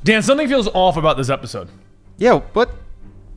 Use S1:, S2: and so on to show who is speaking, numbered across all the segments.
S1: Dan, something feels off about this episode.
S2: Yeah, what?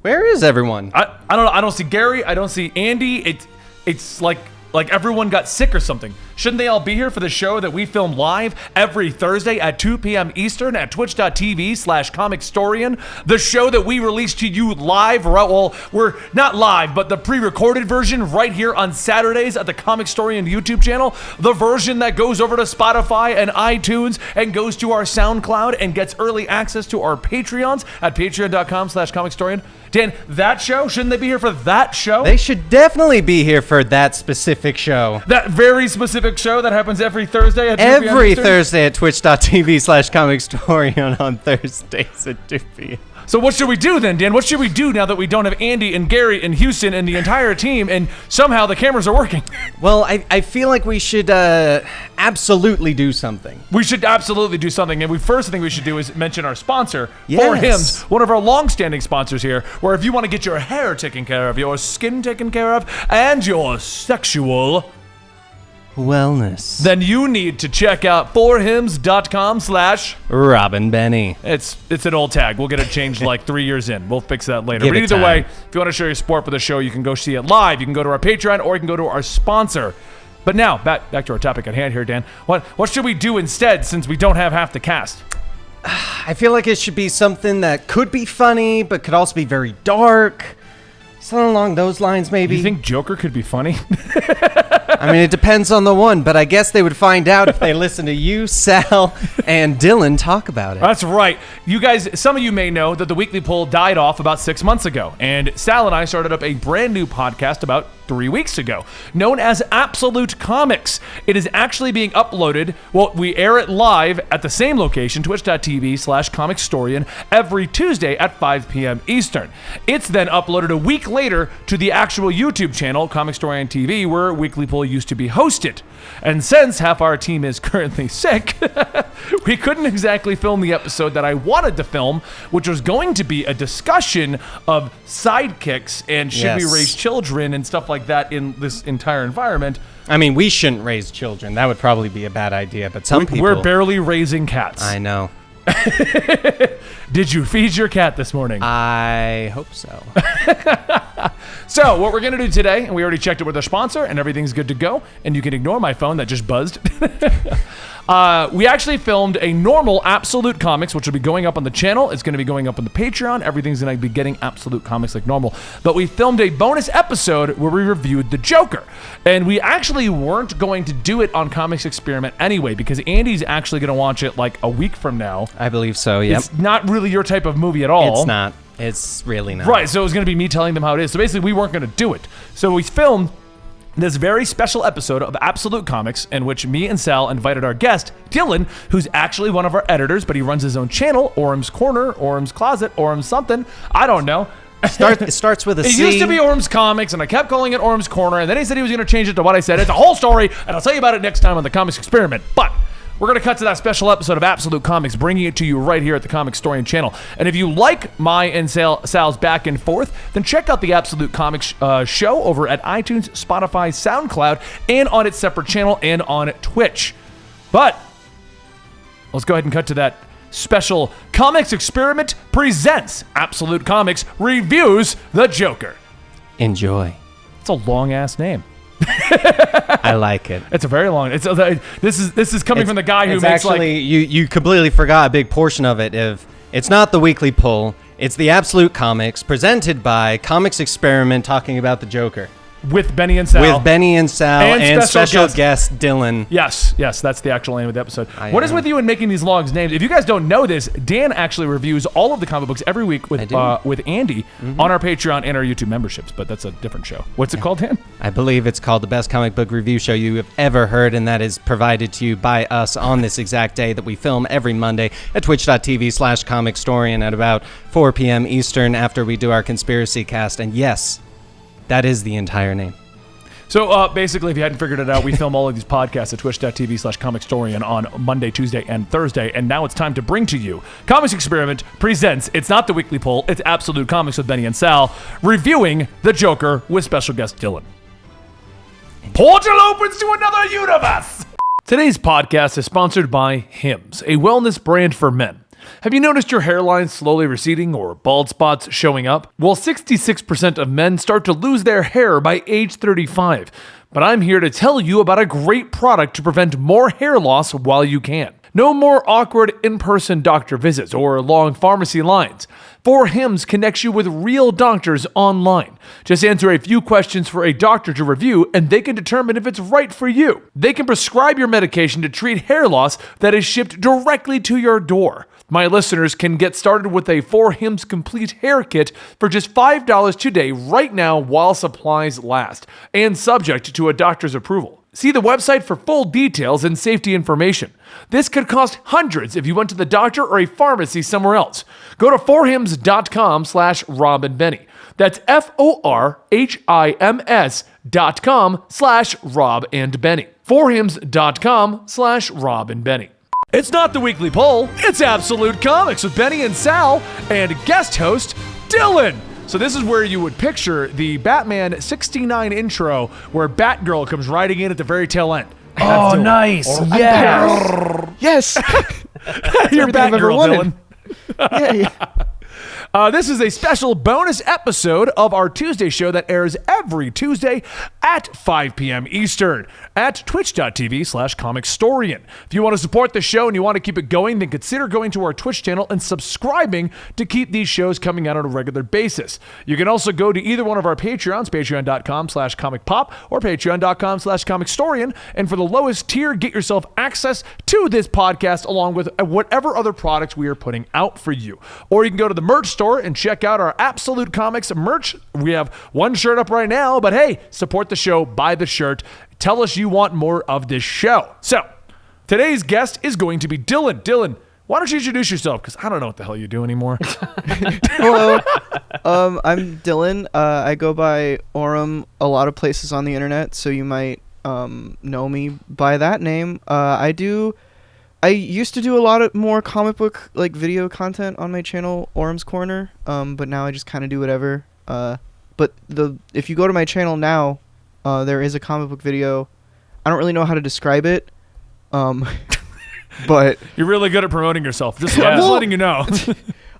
S2: Where is everyone?
S1: I don't know. I don't see Gary. I don't see Andy. It's like everyone got sick or something. Shouldn't they all be here for the show that we film live every Thursday at 2 p.m. Eastern at twitch.tv/Comicstorian? The show that we release to you live, well, we're not live, but the pre-recorded version right here on Saturdays at the Comicstorian YouTube channel. The version that goes over to Spotify and iTunes and goes to our SoundCloud and gets early access to our Patreons at patreon.com/Comicstorian. Dan, that show, shouldn't they be here for that show?
S2: They should definitely be here for that specific show.
S1: That very specific show that happens every Thursday at 2 p.m.
S2: Every Thursday at twitch.tv/Comicstorian on Thursdays at 2 p.m.
S1: So what should we do then, Dan? What should we do now that we don't have Andy and Gary and Houston and the entire team and somehow the cameras are working?
S2: Well, I feel like we should absolutely do something.
S1: We should absolutely do something. And first thing we should do is mention our sponsor,
S2: Yes.
S1: For Hims, one of our long-standing sponsors here, where if you want to get your hair taken care of, your skin taken care of, and your sexual
S2: wellness,
S1: then you need to check out forhims.com/Robin
S2: Benny.
S1: It's an old tag. We'll get it changed like 3 years in. We'll fix that later.
S2: Give
S1: But
S2: it
S1: either
S2: time.
S1: way, if you want to show your support for the show, you can go see it live. You can go to our Patreon or you can go to our sponsor. But now, back to our topic at hand here, Dan. What should we do instead since we don't have half the cast?
S2: I feel like it should be something that could be funny, but could also be very dark. Something along those lines, maybe.
S1: You think Joker could be funny?
S2: I mean, it depends on the one, but I guess they would find out if they listen to you, Sal, and Dylan talk about it.
S1: That's right. You guys, some of you may know that the Weekly Poll died off about 6 months ago, and Sal and I started up a brand new podcast about 3 weeks ago, known as Absolute Comics. It is actually being uploaded. Well, we air it live at the same location, twitch.tv/Comicstorian, every Tuesday at 5 p.m. Eastern. It's then uploaded a week later to the actual YouTube channel, Comicstorian TV, where Weekly Poll used to be hosted. And since half our team is currently sick, we couldn't exactly film the episode that I wanted to film, which was going to be a discussion of sidekicks and should we raise children and stuff like that in this entire environment.
S2: I mean, we shouldn't raise children. That would probably be a bad idea, but some people...
S1: We're barely raising cats.
S2: I know.
S1: Did you feed your cat this morning?
S2: I hope so.
S1: So what we're going to do today, and we already checked it with our sponsor, and everything's good to go, and you can ignore my phone that just buzzed. We actually filmed a normal Absolute Comics, which will be going up on the channel. It's going to be going up on the Patreon. Everything's going to be getting Absolute Comics like normal. But we filmed a bonus episode where we reviewed the Joker. And we actually weren't going to do it on Comics Experiment anyway, because Andy's actually going to watch it like a week from now.
S2: I believe so, yep.
S1: It's not really your type of movie at all.
S2: It's not. It's really not.
S1: Right, so it was going to be me telling them how it is. So basically, we weren't going to do it. So we filmed this very special episode of Absolute Comics in which me and Sal invited our guest, Dylan, who's actually one of our editors, but he runs his own channel, Orm's Corner, Orm's Closet, Orm's something. I don't know.
S2: It starts with a C.
S1: It used to be Orm's Comics, and I kept calling it Orm's Corner, and then he said he was going to change it to what I said. It's a whole story, and I'll tell you about it next time on the Comics Experiment. But we're going to cut to that special episode of Absolute Comics, bringing it to you right here at the Comicstorian channel. And if you like my and Sal's back and forth, then check out the Absolute Comics show over at iTunes, Spotify, SoundCloud, and on its separate channel and on Twitch. But let's go ahead and cut to that special Comics Experiment presents Absolute Comics reviews the Joker.
S2: Enjoy.
S1: It's a long-ass name.
S2: I like it.
S1: It's a very long. This is coming from the guy who makes
S2: actually, you completely forgot a big portion of it. If it's not the Weekly Poll, it's the Absolute Comics presented by Comics Experiment, talking about the Joker.
S1: With Benny and Sal.
S2: And special guest Dylan.
S1: Yes, that's the actual name of the episode. What is with you in making these long names? If you guys don't know this, Dan actually reviews all of the comic books every week with Andy on our Patreon and our YouTube memberships, but that's a different show. What's it called, Dan?
S2: I believe it's called the best comic book review show you have ever heard, and that is provided to you by us on this exact day that we film every Monday at twitch.tv/Comicstorian at about 4 p.m. Eastern after we do our conspiracy cast. And yes, that is the entire name.
S1: So basically, if you hadn't figured it out, we film all of these podcasts at twitch.tv/Comicstorian on Monday, Tuesday, and Thursday. And now it's time to bring to you Comics Experiment presents, it's not the Weekly Poll, it's Absolute Comics with Benny and Sal, reviewing the Joker with special guest Dylan. Portal opens to another universe! Today's podcast is sponsored by Hims, a wellness brand for men. Have you noticed your hairline slowly receding or bald spots showing up? Well, 66% of men start to lose their hair by age 35. But I'm here to tell you about a great product to prevent more hair loss while you can. No more awkward in-person doctor visits or long pharmacy lines. 4Hims connects you with real doctors online. Just answer a few questions for a doctor to review, and they can determine if it's right for you. They can prescribe your medication to treat hair loss that is shipped directly to your door. My listeners can get started with a 4Hims Complete Hair Kit for just $5 today right now while supplies last, and subject to a doctor's approval. See the website for full details and safety information. This could cost hundreds if you went to the doctor or a pharmacy somewhere else. Go to 4hims.com/RobandBenny. That's FORHIMS.com/RobandBenny. 4hims.com/RobandBenny. It's not the weekly poll, it's Absolute Comics with Benny and Sal and guest host Dylan. So this is where you would picture the Batman 69 intro where Batgirl comes riding in at the very tail end.
S3: Oh, nice.
S4: Yes. Yes.
S1: You're Batgirl, Dylan.
S4: Yeah.
S1: This is a special bonus episode of our Tuesday show that airs every Tuesday at 5 p.m. Eastern at twitch.tv/Comicstorian. If you want to support the show and you want to keep it going, then consider going to our Twitch channel and subscribing to keep these shows coming out on a regular basis. You can also go to either one of our Patreons, patreon.com/comicpop or patreon.com/Comicstorian. And for the lowest tier, get yourself access to this podcast along with whatever other products we are putting out for you. Or you can go to the merch store and check out our Absolute Comics merch. We have one shirt up right now, but hey, support the show, buy the shirt, tell us you want more of this show. So, today's guest is going to be Dylan. Dylan, why don't you introduce yourself? Because I don't know what the hell you do anymore.
S4: Hello. I'm Dylan. I go by Orem a lot of places on the internet, so you might know me by that name. I used to do a lot of more comic book video content on my channel, Orem's Corner, but now I just kind of do whatever. But if you go to my channel now, there is a comic book video. I don't really know how to describe it, but
S1: you're really good at promoting yourself. I'm just letting you know.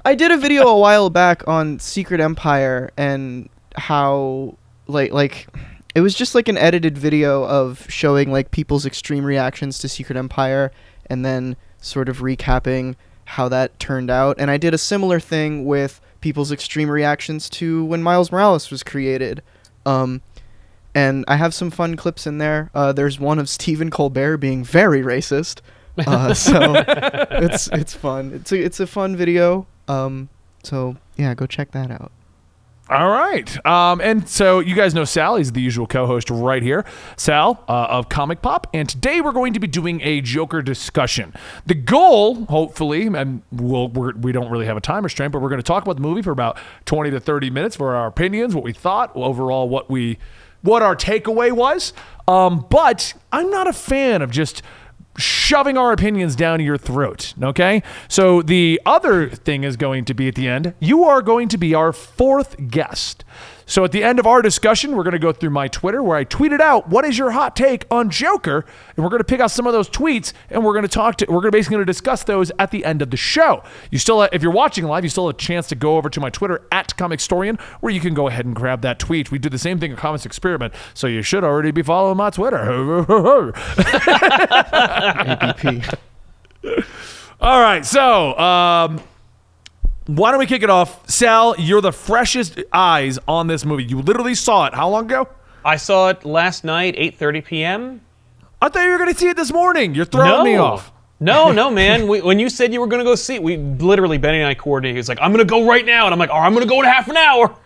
S4: I did a video a while back on Secret Empire and how it was just an edited video of showing people's extreme reactions to Secret Empire and then sort of recapping how that turned out. And I did a similar thing with people's extreme reactions to when Miles Morales was created. And I have some fun clips in there. There's one of Stephen Colbert being very racist. So it's fun. It's a fun video. So yeah, go check that out.
S1: All right. And so you guys know Sal. He's the usual co-host right here. Sal of Comic Pop. And today we're going to be doing a Joker discussion. The goal, hopefully, and we don't really have a time restraint, but we're going to talk about the movie for about 20 to 30 minutes for our opinions, what we thought, overall what our takeaway was. But I'm not a fan of just shoving our opinions down your throat, okay? So the other thing is going to be at the end, you are going to be our fourth guest. So at the end of our discussion, we're going to go through my Twitter where I tweeted out, what is your hot take on Joker? And we're going to pick out some of those tweets and we're going to basically discuss those at the end of the show. You still, if you're watching live, you still have a chance to go over to my Twitter at Comicstorian where you can go ahead and grab that tweet. We do the same thing at Comics Experiment, so you should already be following my Twitter.
S4: APP.
S1: All right, so why don't we kick it off? Sal, you're the freshest eyes on this movie. You literally saw it how long ago?
S3: I saw it last night, 8:30 p.m.
S1: I thought you were going to see it this morning. You're throwing me off.
S3: No, man. When you said you were going to go see it, we literally, Benny and I coordinated. He was like, I'm going to go right now. And I'm like, I'm going to go in half an hour.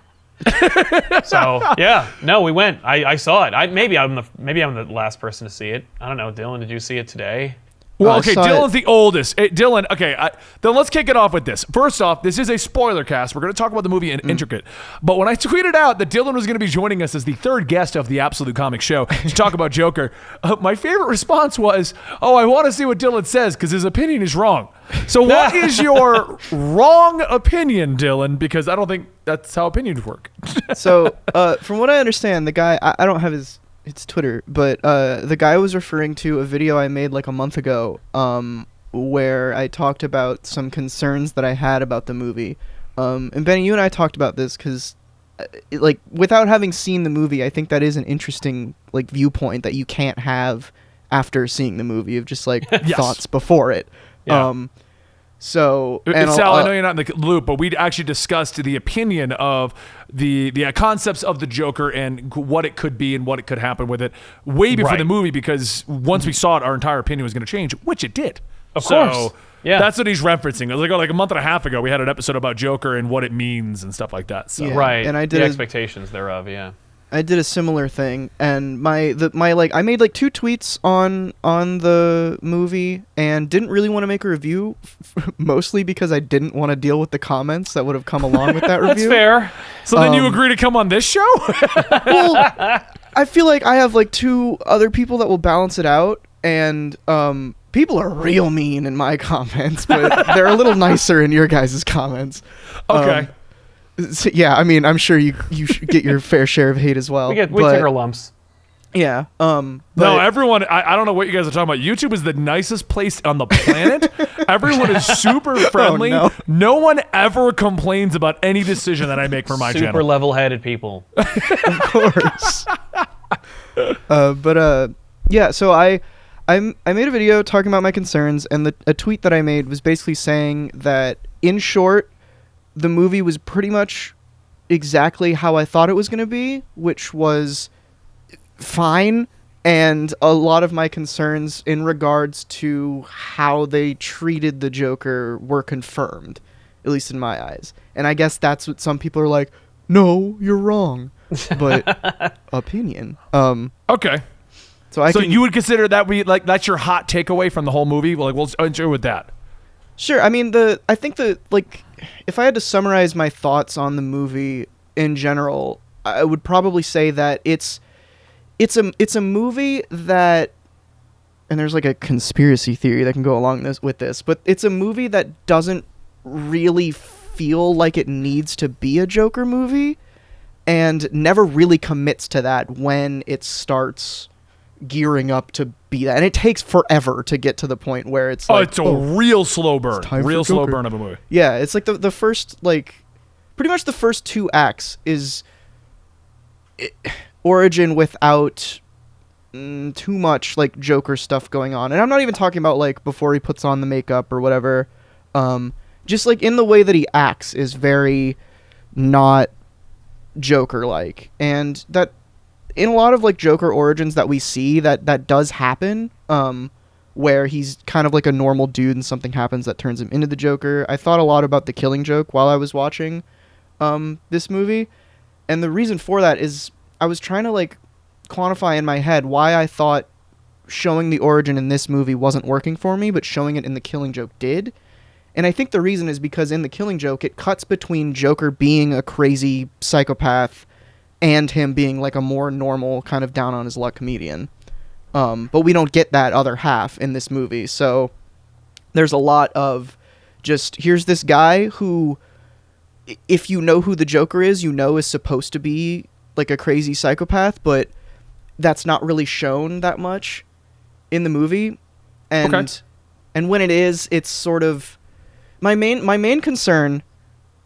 S3: So, yeah. No, we went. I saw it. Maybe I'm the last person to see it. I don't know. Dylan, did you see it today?
S1: Well, okay, Dylan's the oldest. Dylan, okay, then let's kick it off with this. First off, this is a spoiler cast. We're going to talk about the movie in intricate. But when I tweeted out that Dylan was going to be joining us as the third guest of the Absolute Comics Show to talk about Joker, my favorite response was, I want to see what Dylan says because his opinion is wrong. So what is your wrong opinion, Dylan? Because I don't think that's how opinions work.
S4: So, from what I understand, the guy, I don't have his Twitter, but the guy was referring to a video I made like a month ago where I talked about some concerns that I had about the movie. And Benny, you and I talked about this because, like, without having seen the movie, I think that is an interesting, like, viewpoint that you can't have after seeing the movie of just, like, thoughts before it.
S3: Yeah.
S4: So,
S1: and Sal, I know you're not in the loop, but we actually discussed the opinion of the concepts of the Joker and what it could be and what it could happen with it way before the movie, because once we saw it, our entire opinion was going to change, which it did.
S3: Of course. Yeah.
S1: That's what he's referencing. It was like a month and a half ago, we had an episode about Joker and what it means and stuff like that. So.
S4: Yeah.
S3: Right.
S4: And I did
S3: the expectations thereof, yeah.
S4: I did a similar thing, and my I made like 2 tweets on the movie and didn't really want to make a review, mostly because I didn't want to deal with the comments that would have come along with that review.
S3: That's fair.
S1: So then you agree to come on this show?
S4: Well, I feel like I have like 2 other people that will balance it out, and people are real mean in my comments, but they're a little nicer in your guys' comments.
S1: Okay.
S4: So, yeah, I mean, I'm sure you should get your fair share of hate as well.
S3: We take our lumps.
S4: Yeah.
S1: No, everyone, I don't know what you guys are talking about. YouTube is the nicest place on the planet. Everyone is super friendly.
S4: Oh,
S1: no one ever complains about any decision that I make for my
S3: Super
S1: channel.
S3: level-headed people.
S4: Of course. Yeah, so I made a video talking about my concerns, and a tweet that I made was basically saying that, in short, the movie was pretty much exactly how I thought it was going to be, which was fine, and a lot of my concerns in regards to how they treated the Joker were confirmed, at least in my eyes. And I guess that's what some people are like, no, you're wrong. But opinion.
S1: Okay.
S4: So
S1: you would consider that that's your hot takeaway from the whole movie? Well, we'll enjoy with that.
S4: Sure. I mean, I think if I had to summarize my thoughts on the movie in general, I would probably say that it's a movie that, and there's like a conspiracy theory that can go along with this, but it's a movie that doesn't really feel like it needs to be a Joker movie, and never really commits to that when it starts gearing up to be that, and it takes forever to get to the point where it's like,
S1: it's a real slow burn, real slow
S4: Joker.
S1: burn of a movie.
S4: Yeah, it's like the first, like, pretty much the first 2 acts is origin without too much like Joker stuff going on, and I'm not even talking about like before he puts on the makeup or whatever. Just like in the way that he acts is very not Joker like, and that in a lot of like Joker origins that we see that does happen, where he's kind of like a normal dude and something happens that turns him into the Joker. I thought a lot about The Killing Joke while I was watching this movie, and the reason for that is I was trying to like quantify in my head why I thought showing the origin in this movie wasn't working for me, but showing it in The Killing Joke did. And I think the reason is because in The Killing Joke, it cuts between Joker being a crazy psychopath and him being like a more normal kind of down on his luck comedian. But we don't get that other half in this movie. So there's a lot of just, here's this guy who, if you know who the Joker is supposed to be like a crazy psychopath, but that's not really shown that much in the movie. And when it is, it's sort of my main concern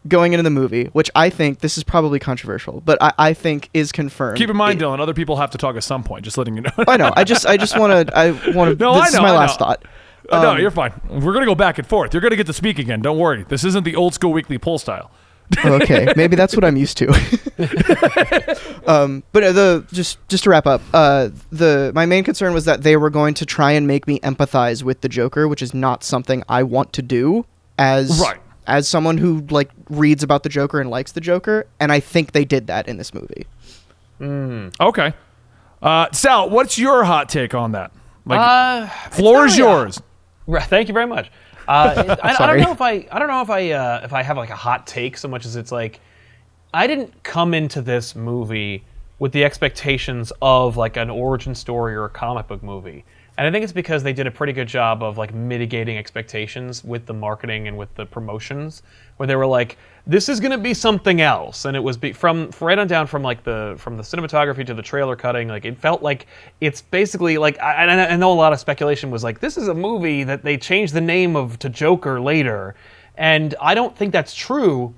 S4: going into the movie, which I think this is probably controversial, but I think is confirmed.
S1: Keep in mind, Dylan, other people have to talk at some point, just letting you know.
S4: I know. I just want to,
S1: No,
S4: this is my last thought.
S1: No, you're fine. We're going to go back and forth. You're going to get to speak again. Don't worry. This isn't the old school weekly poll style.
S4: Okay, maybe that's what I'm used to. But just to wrap up, my main concern was that they were going to try and make me empathize with the Joker, which is not something I want to do as someone who like reads about the Joker and likes the Joker, and I think they did that in this movie.
S1: Okay. Sal, what's your hot take on that? Floor is yours.
S3: Thank you very much. I
S4: Sorry.
S3: don't know if I have like a hot take so much as it's like I didn't come into this movie with the expectations of like an origin story or a comic book movie. And I think it's because they did a pretty good job of like mitigating expectations with the marketing and with the promotions, where they were like, "This is going to be something else," and it was from right on down from the cinematography to the trailer cutting. Like it felt like it's basically like I know a lot of speculation was like, this is a movie that they changed the name of to Joker later, and I don't think that's true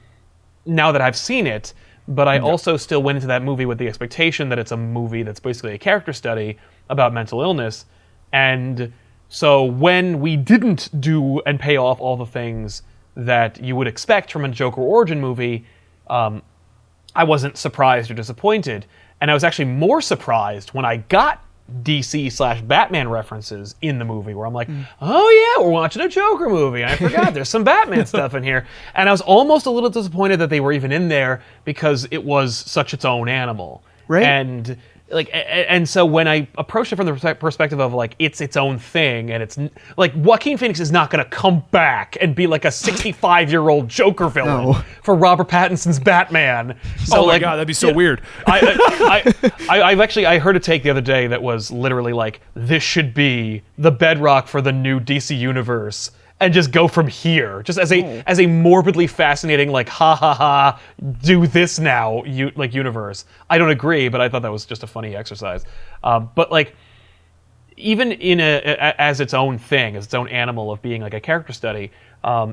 S3: now that I've seen it. But I also still went into that movie with the expectation that it's a movie that's basically a character study about mental illness. And so when we didn't do and pay off all the things that you would expect from a Joker origin movie, I wasn't surprised or disappointed. And I was actually more surprised when I got DC/Batman references in the movie, where I'm like, oh yeah, we're watching a Joker movie. I forgot there's some Batman stuff in here. And I was almost a little disappointed that they were even in there because it was such its own animal.
S4: Right.
S3: And so when I approached it from the perspective of like it's its own thing, and it's like Joaquin Phoenix is not going to come back and be like a 65-year-old Joker villain for Robert Pattinson's Batman. So
S1: oh my god, that'd be so weird.
S3: I've actually heard a take the other day that was literally like, this should be the bedrock for the new DC universe, and just go from here, just as a morbidly fascinating, like, ha ha ha, do this now, universe. I don't agree, but I thought that was just a funny exercise. But like, even in as its own thing, as its own animal of being like a character study,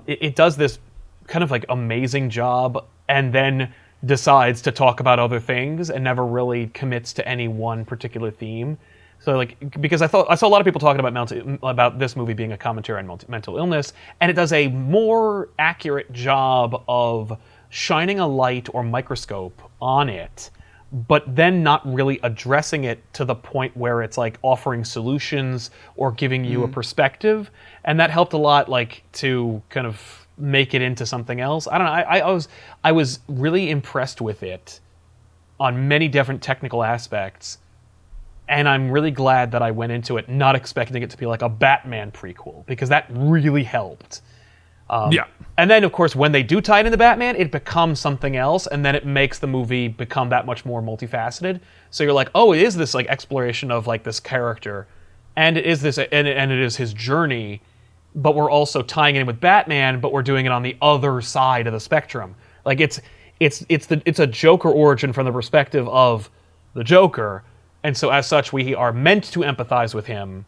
S3: it does this kind of like amazing job, and then decides to talk about other things and never really commits to any one particular theme. So, like, because I saw a lot of people talking about this movie being a commentary on mental illness, and it does a more accurate job of shining a light or microscope on it, but then not really addressing it to the point where it's like offering solutions or giving you a perspective, and that helped a lot, like, to kind of make it into something else. I don't know. I was really impressed with it on many different technical aspects. And I'm really glad that I went into it not expecting it to be like a Batman prequel, because that really helped.
S1: Yeah.
S3: And then, of course, when they do tie it into Batman, it becomes something else, and then it makes the movie become that much more multifaceted. So you're like, oh, it is this like exploration of like this character, and it is this, and it is his journey, but we're also tying it in with Batman, but we're doing it on the other side of the spectrum. Like it's a Joker origin from the perspective of the Joker. And so, as such, we are meant to empathize with him.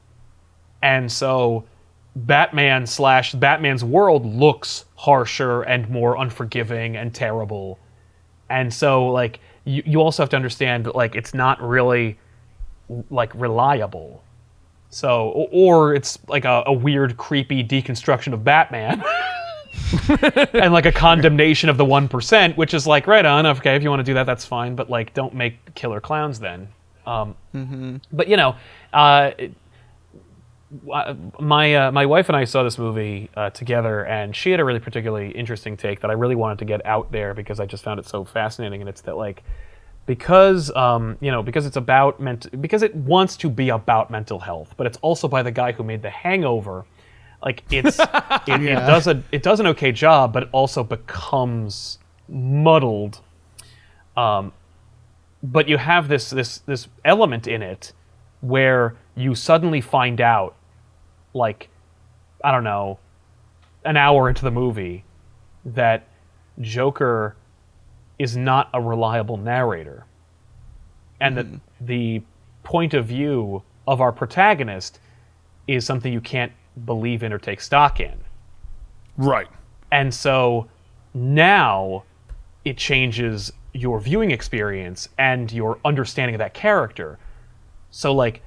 S3: And so, Batman's world looks harsher and more unforgiving and terrible. And so, like, you also have to understand that, like, it's not really, like, reliable. So, or it's like a weird, creepy deconstruction of Batman. And, like, a condemnation of the 1%, which is like, right on, okay, if you want to do that, that's fine. But, like, don't make killer clowns then. But you know, my wife and I saw this movie together, and she had a really particularly interesting take that I really wanted to get out there because I just found it so fascinating. And it's that, like, because it's about because it wants to be about mental health, but it's also by the guy who made The Hangover. Like it does an okay job, but it also becomes muddled. But you have this element in it where you suddenly find out, like, I don't know, an hour into the movie, that Joker is not a reliable narrator. And that the point of view of our protagonist is something you can't believe in or take stock in.
S1: Right.
S3: And so now it changes your viewing experience and your understanding of that character. So, like,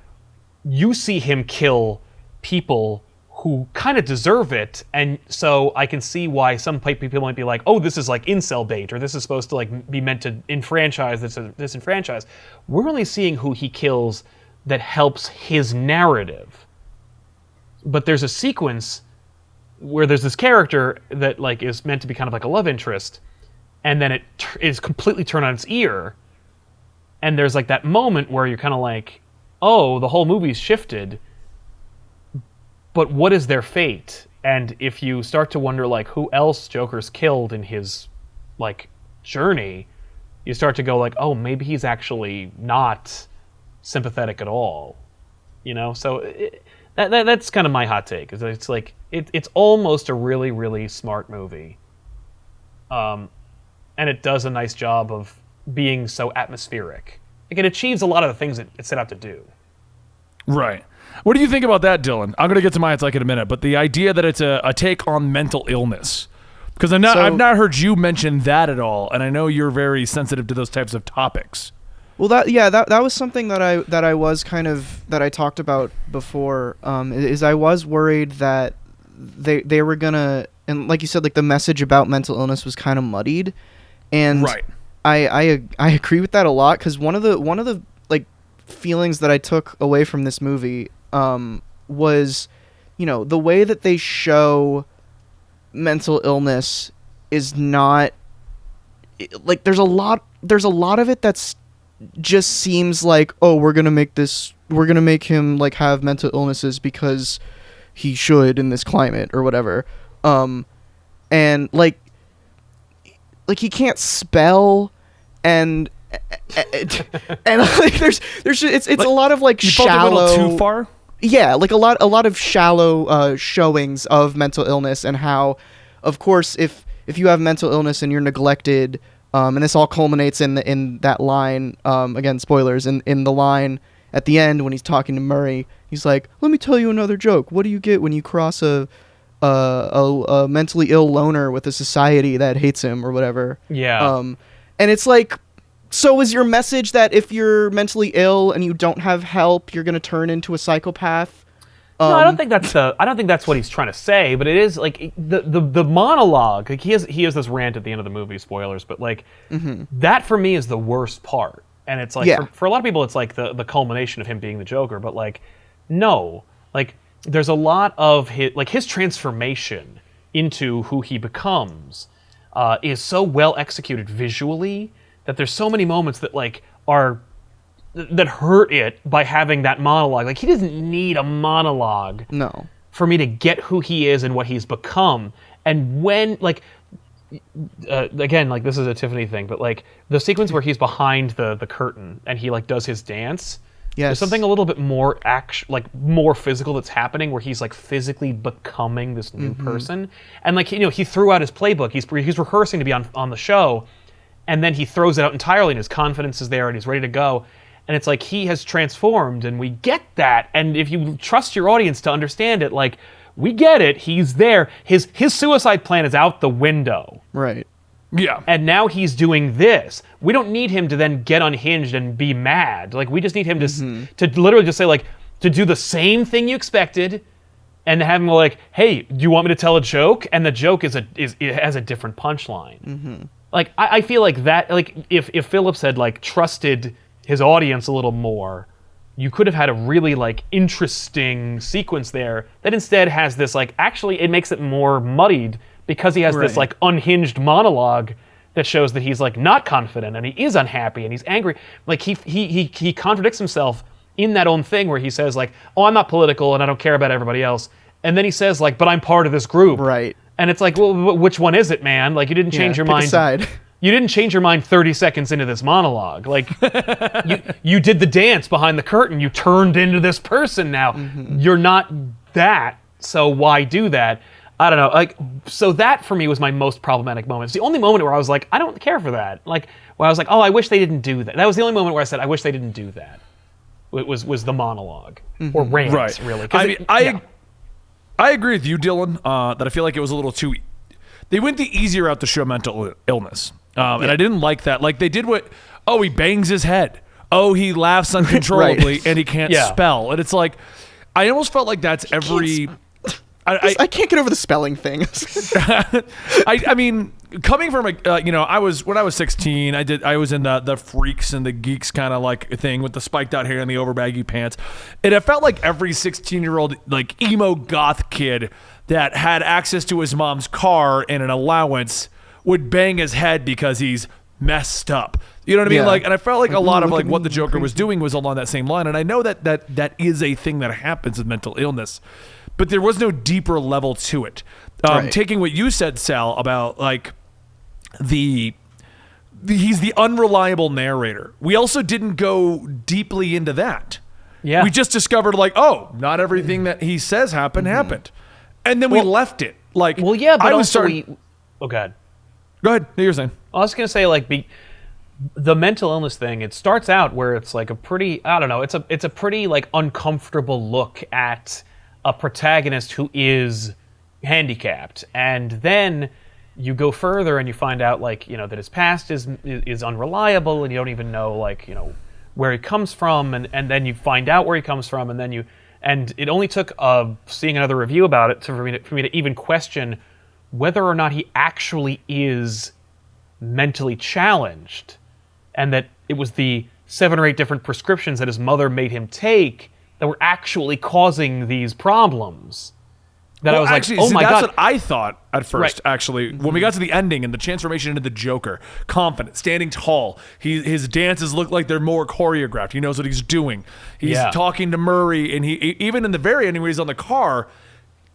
S3: you see him kill people who kind of deserve it, and so I can see why some people might be like, oh, this is like incel bait, or this is supposed to like be meant to enfranchise this disenfranchise. We're only seeing who he kills that helps his narrative. But there's a sequence where there's this character that like is meant to be kind of like a love interest, and then it is completely turned on its ear. And there's like that moment where you're kind of like, oh, the whole movie's shifted. But what is their fate? And if you start to wonder like who else Joker's killed in his like journey, you start to go like, oh, maybe he's actually not sympathetic at all. You know? So That's kind of my hot take. Is it's like it's almost a really, really smart movie, and it does a nice job of being so atmospheric. Like, it achieves a lot of the things it set out to do.
S1: Right. What do you think about that, Dylan? I'm going to get to my take in a minute, but the idea that it's a take on mental illness, because I've not heard you mention that at all, and I know you're very sensitive to those types of topics.
S4: Well, that was something that I talked about before. Is I was worried that they were gonna, and like you said, like the message about mental illness was kind of muddied, and
S1: right.
S4: I agree with that a lot, because one of the like feelings that I took away from this movie was, the way that they show mental illness is not like there's a lot of it that's just seems like, oh, we're gonna make him like have mental illnesses because he should in this climate or whatever, and like he can't spell, and like there's it's like, a lot of like
S1: you
S4: shallow,
S1: felt a little too far.
S4: Yeah, like a lot of shallow showings of mental illness, and how, of course, if you have mental illness and you're neglected, and this all culminates in that line, again, spoilers, in the line at the end when he's talking to Murray, he's like, "Let me tell you another joke. What do you get when you cross a mentally ill loner with a society that hates him or whatever?"
S3: Yeah.
S4: And it's like, so is your message that if you're mentally ill and you don't have help, you're gonna turn into a psychopath?
S3: No, I don't think that's what he's trying to say. But it is like the monologue. Like he has this rant at the end of the movie. Spoilers, but like that for me is the worst part. And it's like for a lot of people, it's like the culmination of him being the Joker. But like, no, like there's a lot of his transformation into who he becomes is so well executed visually that there's so many moments that like that hurt it by having that monologue. Like, he doesn't need a monologue for me to get who he is and what he's become. And when, like, again, like, this is a Tiffany thing, but, like, the sequence where he's behind the curtain and he, like, does his dance, there's something a little bit more more physical that's happening, where he's, like, physically becoming this new person. And, like, he threw out his playbook. He's rehearsing to be on the show, and then he throws it out entirely, and his confidence is there, and he's ready to go. And it's like he has transformed, and we get that. And if you trust your audience to understand it, like, we get it. He's there. His suicide plan is out the window.
S4: Right.
S1: Yeah.
S3: And now he's doing this. We don't need him to then get unhinged and be mad. Like, we just need him to literally just say, like, to do the same thing you expected, and have him go like, "Hey, do you want me to tell a joke?" And the joke it has a different punchline. Like, I feel like that. Like, if Phillips had like trusted his audience a little more, you could have had a really like interesting sequence there that instead has this like, actually it makes it more muddied because he has this like unhinged monologue that shows that he's like not confident and he is unhappy and he's angry. Like he contradicts himself in that own thing where he says like, "Oh, I'm not political and I don't care about everybody else," and then he says like, "But I'm part of this group."
S4: Right.
S3: And it's like, well, which one is it, man? Like, you didn't change your mind.
S4: Pick a side.
S3: You didn't change your mind 30 seconds into this monologue. Like, you did the dance behind the curtain. You turned into this person now. You're not that, so why do that? I don't know. Like, so that for me was my most problematic moment. It's the only moment where I was like, I don't care for that. Like, where I was like, oh, I wish they didn't do that. That was the only moment where I said, I wish they didn't do that. It was the monologue. Or rants, really.
S1: I agree with you, Dylan, that I feel like it was a little too... They went the easier route to show mental illness. And I didn't like that. Like, they did he bangs his head. Oh, he laughs uncontrollably and he can't spell. And it's like, I almost felt like that's every...
S4: I can't get over the spelling thing.
S1: I mean, coming from when I was 16, I was in the freaks and the geeks kind of like thing with the spiked out hair and the over baggy pants, and it felt like every 16-year-old like emo goth kid that had access to his mom's car and an allowance would bang his head because he's messed up. You know what I mean? Like, and I felt like a lot of like what the Joker was doing was along that same line, and I know that is a thing that happens with mental illness. But there was no deeper level to it. Taking what you said, Sal, about like he's the unreliable narrator. We also didn't go deeply into that.
S3: Yeah.
S1: We just discovered like, oh, not everything that he says happened. And then we left it. Like,
S3: Well, yeah, but
S1: I was
S3: also
S1: starting.
S3: oh, God.
S1: Go ahead. No, you're saying.
S3: I was going to say, like, the mental illness thing, it starts out where it's like a pretty, I don't know, it's a pretty, like, uncomfortable look at a protagonist who is handicapped. And then you go further and you find out, like, you know, that his past is unreliable, and you don't even know, like, you know, where he comes from, and then you find out where he comes from, and it only took seeing another review about it for me to even question whether or not he actually is mentally challenged, and that it was the 7 or 8 different prescriptions that his mother made him take that were actually causing these problems. That I was
S1: actually,
S3: like, oh my
S1: that's
S3: God.
S1: what I thought at first,
S3: Right.
S1: actually. When we got to the ending and the transformation into the Joker, confident, standing tall, his dances look like they're more choreographed. He knows what he's doing. He's talking to Murray, and he even in the very ending where he's on the car,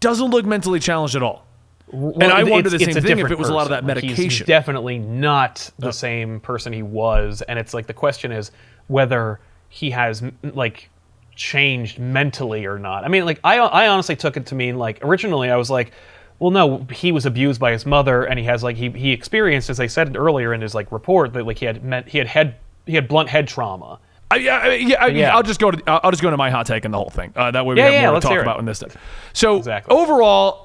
S1: doesn't look mentally challenged at all.
S3: Well,
S1: and I wonder the
S3: it's
S1: same
S3: a
S1: thing if
S3: different
S1: it was a lot of that
S3: person. Like,
S1: medication.
S3: he's definitely not the same person he was, and it's like the question is whether he has like changed mentally or not. I mean, like I honestly took it to mean like originally I was like, well, no, he was abused by his mother, and he has like he experienced, as I said earlier in his like report, that like he had blunt head trauma.
S1: I'll just go to my hot take on the whole thing. That way we have more to
S3: let's
S1: talk
S3: hear it.
S1: about in this stuff. So
S3: Exactly.
S1: overall,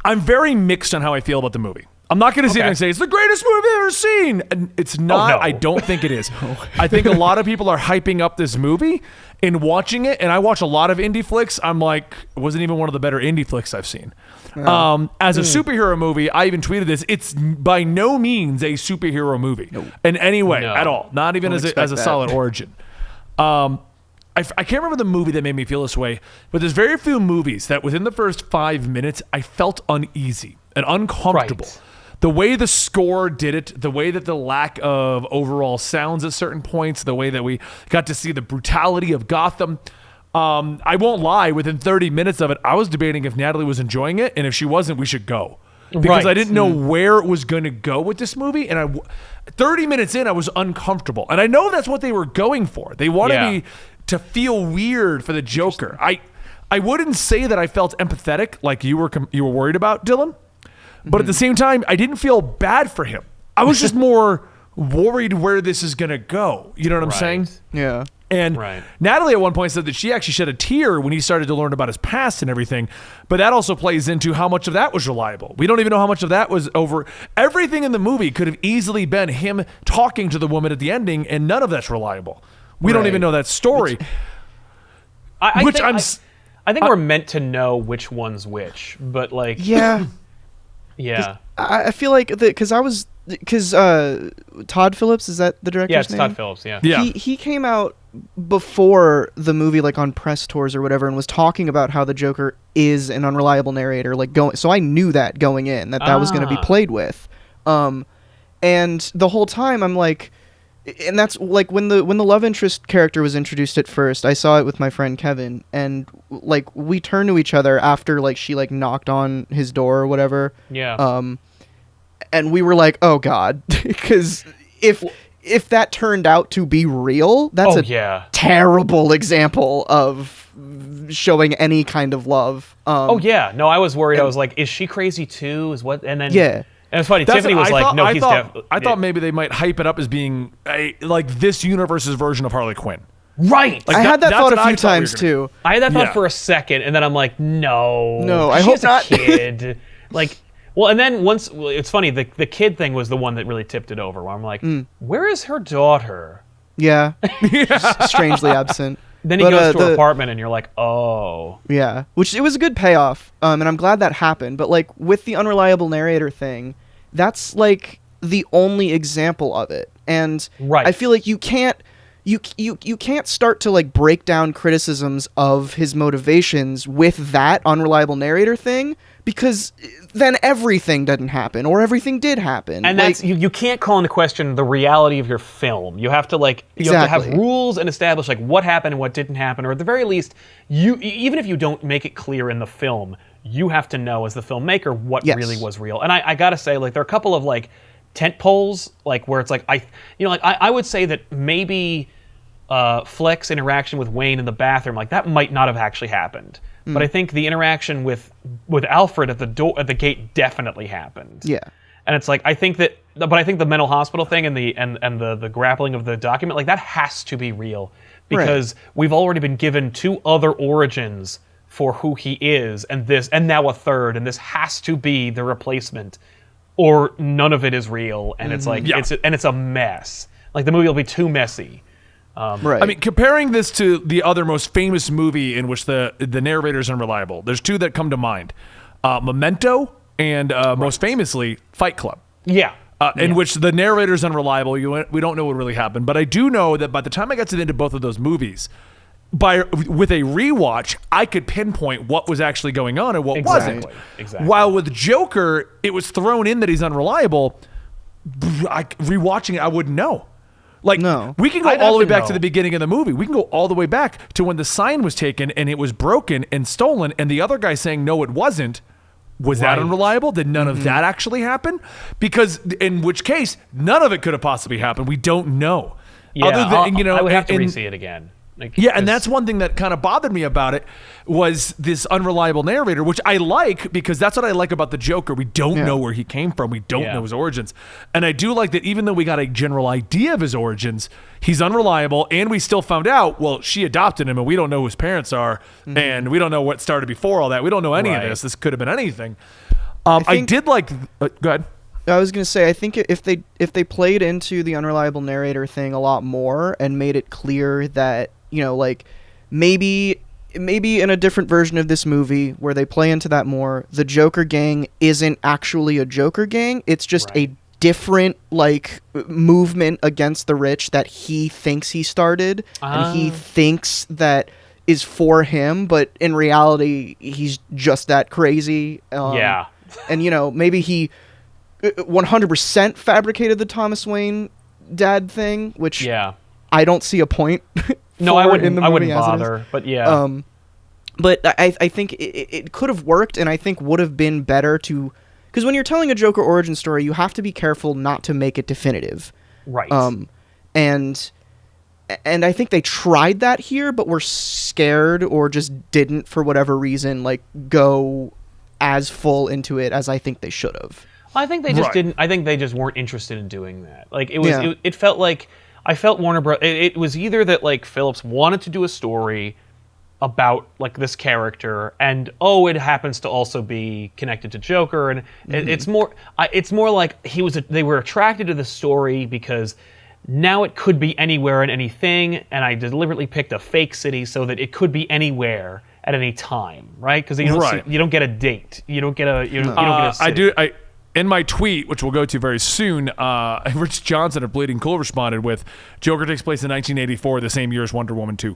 S1: I'm very mixed on how I feel about the movie. I'm not going to sit here and say it's the greatest movie I've ever seen. And it's not.
S3: no.
S1: I don't think it is. I think a lot of people are hyping up this movie and watching it. And I watch a lot of indie flicks. I'm like, it wasn't even one of the better indie flicks I've seen. As a superhero movie, I even tweeted this. It's by no means a superhero movie in any way at all. Not even as a solid origin. I can't remember the movie that made me feel this way, but there's very few movies that within the first 5 minutes I felt uneasy and uncomfortable.
S3: Right.
S1: The way the score did it, the way that the lack of overall sounds at certain points, the way that we got to see the brutality of Gotham. I won't lie, within 30 minutes of it, I was debating if Natalie was enjoying it, and if she wasn't, we should go. Because I didn't know where it was going to go with this movie, and 30 minutes in, I was uncomfortable. And I know that's what they were going for. They wanted me to feel weird for the Joker. I wouldn't say that I felt empathetic like you were worried about, Dylan. But at the same time, I didn't feel bad for him. I was just more worried where this is going to go. You know what I'm saying?
S4: Yeah.
S1: And Natalie at one point said that she actually shed a tear when he started to learn about his past and everything. But that also plays into how much of that was reliable. We don't even know how much of that was over. Everything in the movie could have easily been him talking to the woman at the ending, and none of that's reliable. We don't even know that story.
S3: I think we're meant to know which one's which, but like
S4: Yeah.
S3: yeah.
S4: I feel like because Todd Phillips, is that the director's
S3: Yeah, it's
S4: name?
S3: Todd Phillips, yeah.
S4: He came out before the movie, like on press tours or whatever, and was talking about how the Joker is an unreliable narrator. So I knew that going in that was going to be played with, and the whole time I'm like, and that's like when the love interest character was introduced at first, I saw it with my friend Kevin, and like we turned to each other after like she like knocked on his door or whatever.
S3: Yeah.
S4: And we were like, oh God, because if that turned out to be real, that's terrible example of showing any kind of love.
S3: No, I was worried. I was like, is she crazy too? And then and it's funny.
S1: That's
S3: Tiffany was like, no, he's definitely.
S1: I thought maybe they might hype it up as being like this universe's version of Harley Quinn.
S3: Right.
S4: Like I had that thought a few times too.
S3: I had that thought for a second, and then I'm like, no,
S4: I hope not.
S3: She's a kid. Like, well, and then it's funny. The kid thing was the one that really tipped it over. Where I'm like, where is her daughter?
S4: Yeah. Strangely absent.
S3: Then he goes to her apartment, and you're like, oh.
S4: Yeah, which it was a good payoff, and I'm glad that happened. But like with the unreliable narrator thing, that's like the only example of it, and I feel like you can't start to like break down criticisms of his motivations with that unreliable narrator thing, because then everything didn't happen or everything did happen.
S3: And that's you can't call into question the reality of your film. You have to like you have to have rules and establish like what happened and what didn't happen, or at the very least, even if you don't make it clear in the film, you have to know as the filmmaker what really was real. And I gotta say, like there are a couple of like tent poles like where it's like I would say that maybe Fleck's interaction with Wayne in the bathroom, like that might not have actually happened. But I think the interaction with Alfred at the gate definitely happened.
S4: Yeah.
S3: And it's like I think the mental hospital thing and the grappling of the document, like that has to be real because we've already been given 2 other origins for who he is, and now a third, and this has to be the replacement, or none of it is real, and it's like it's a mess. Like the movie will be too messy.
S1: I mean, comparing this to the other most famous movie in which the narrator is unreliable, there's 2 that come to mind: Memento and most famously Fight Club.
S3: Yeah.
S1: In which the narrator is unreliable. We don't know what really happened, but I do know that by the time I got to the end of both of those movies, with a rewatch, I could pinpoint what was actually going on and what wasn't.
S3: Exactly.
S1: While with Joker, it was thrown in that he's unreliable. Rewatching it, I wouldn't know. Like, we can go all the way back to the beginning of the movie. We can go all the way back to when the sign was taken and it was broken and stolen, and the other guy saying, no, it wasn't. Was that unreliable? Did none of that actually happen? Because in which case, none of it could have possibly happened. We don't know.
S3: Yeah,
S1: Other than,
S3: I would have to re-see it again.
S1: Like, yeah, and that's one thing that kind of bothered me about it was this unreliable narrator, which I like because that's what I like about the Joker. We don't know where he came from. We don't know his origins. And I do like that even though we got a general idea of his origins, he's unreliable, and we still found out, well, she adopted him, and we don't know who his parents are, and we don't know what started before all that. We don't know any of this. This could have been anything. I did like... go ahead.
S4: I was gonna say, I think if they played into the unreliable narrator thing a lot more and made it clear that, you know, like maybe in a different version of this movie where they play into that more, the Joker gang isn't actually a Joker gang. It's just a different like movement against the rich that he thinks he started and he thinks that is for him, but in reality he's just that crazy. And you know, maybe he 100% fabricated the Thomas Wayne dad thing, which I don't see a point.
S3: No, I wouldn't bother. But
S4: but I think it could have worked, and I think would have been better to, because when you're telling a Joker origin story, you have to be careful not to make it definitive.
S3: Right.
S4: And I think they tried that here, but were scared or just didn't, for whatever reason, like go as full into it as I think they should have.
S3: I think they just didn't. I think they just weren't interested in doing that. Like it was. It felt like I felt Warner Bros. It was either that like Phillips wanted to do a story about like this character, and it happens to also be connected to Joker, and it's more. It's more like they were attracted to the story because now it could be anywhere and anything, and I deliberately picked a fake city so that it could be anywhere at any time, right? Because you don't get a date. You don't get a. You don't get a city.
S1: In my tweet, which we'll go to very soon, Rich Johnson of Bleeding Cool responded with, Joker takes place in 1984, the same year as Wonder Woman 2.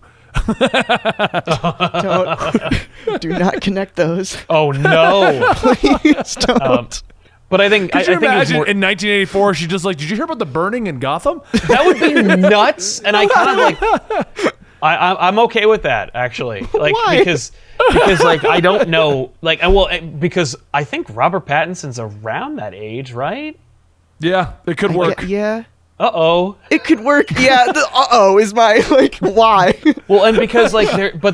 S4: Do not connect those.
S3: Oh, no.
S4: Please don't.
S3: But I think...
S1: Could you imagine in 1984, she's just like, did you hear about the burning in Gotham?
S3: That would be nuts, and I kind of like... I'm okay with that, actually. Like,
S4: Why?
S3: Because like I don't know, like because I think Robert Pattinson's around that age, right?
S1: Yeah, it could work.
S4: Yeah. It could work. Yeah. The is my like why?
S3: Well, and because like I will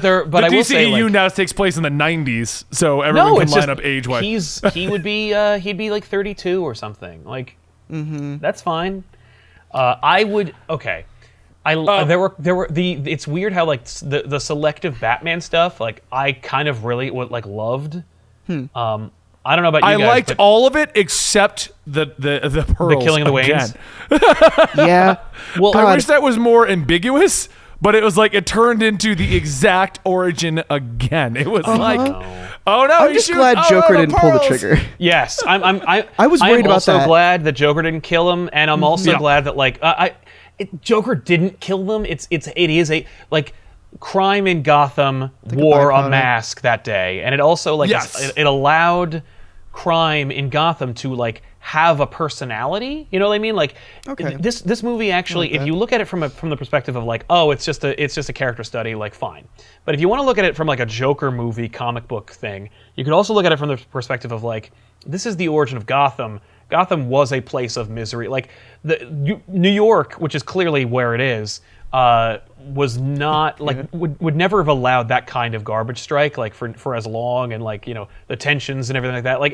S3: say
S1: DCEU now takes place in the 90s, so everyone can line up age-wise.
S3: He'd be like 32 or something. Like, that's fine. I would okay. It's weird how like the selective Batman stuff, like I kind of really loved. I don't know about you guys.
S1: I liked all of it except the pearls.
S3: The killing of the Waynes.
S4: Yeah.
S1: Well, I wish that was more ambiguous, but it was like it turned into the exact origin again. It was like, oh no!
S4: I'm just glad Joker didn't pull the trigger.
S3: Yes, I
S4: was worried about that.
S3: I'm also glad that Joker didn't kill him, and I'm also glad that like Joker didn't kill them. It is a like crime in Gotham wore a mask that day, and it also like it allowed crime in Gotham to like have a personality. You know what I mean? Like this movie actually, if you look at it from the perspective of like, it's just a character study, like fine. But if you want to look at it from like a Joker movie comic book thing, you could also look at it from the perspective of like, this is the origin of Gotham. Gotham was a place of misery. Like New York, which is clearly where it is, was not like would never have allowed that kind of garbage strike like for as long, and like the tensions and everything like that. Like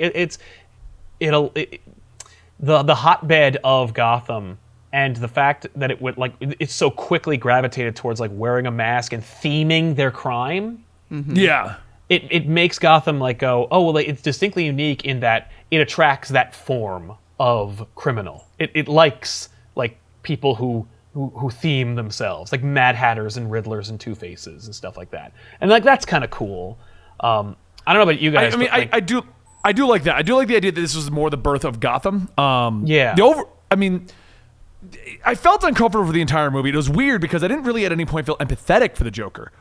S3: the hotbed of Gotham, and the fact that it's so quickly gravitated towards like wearing a mask and theming their crime.
S1: Yeah.
S3: It makes Gotham like go, oh well, it's distinctly unique in that it attracts that form of criminal. It likes like people who theme themselves, like Mad Hatters and Riddlers and Two-Faces and stuff like that. And like that's kind of cool. I don't know about you guys.
S1: I do like that. I do like the idea that this was more the birth of Gotham.
S3: Yeah.
S1: I felt uncomfortable for the entire movie. It was weird because I didn't really at any point feel empathetic for the Joker.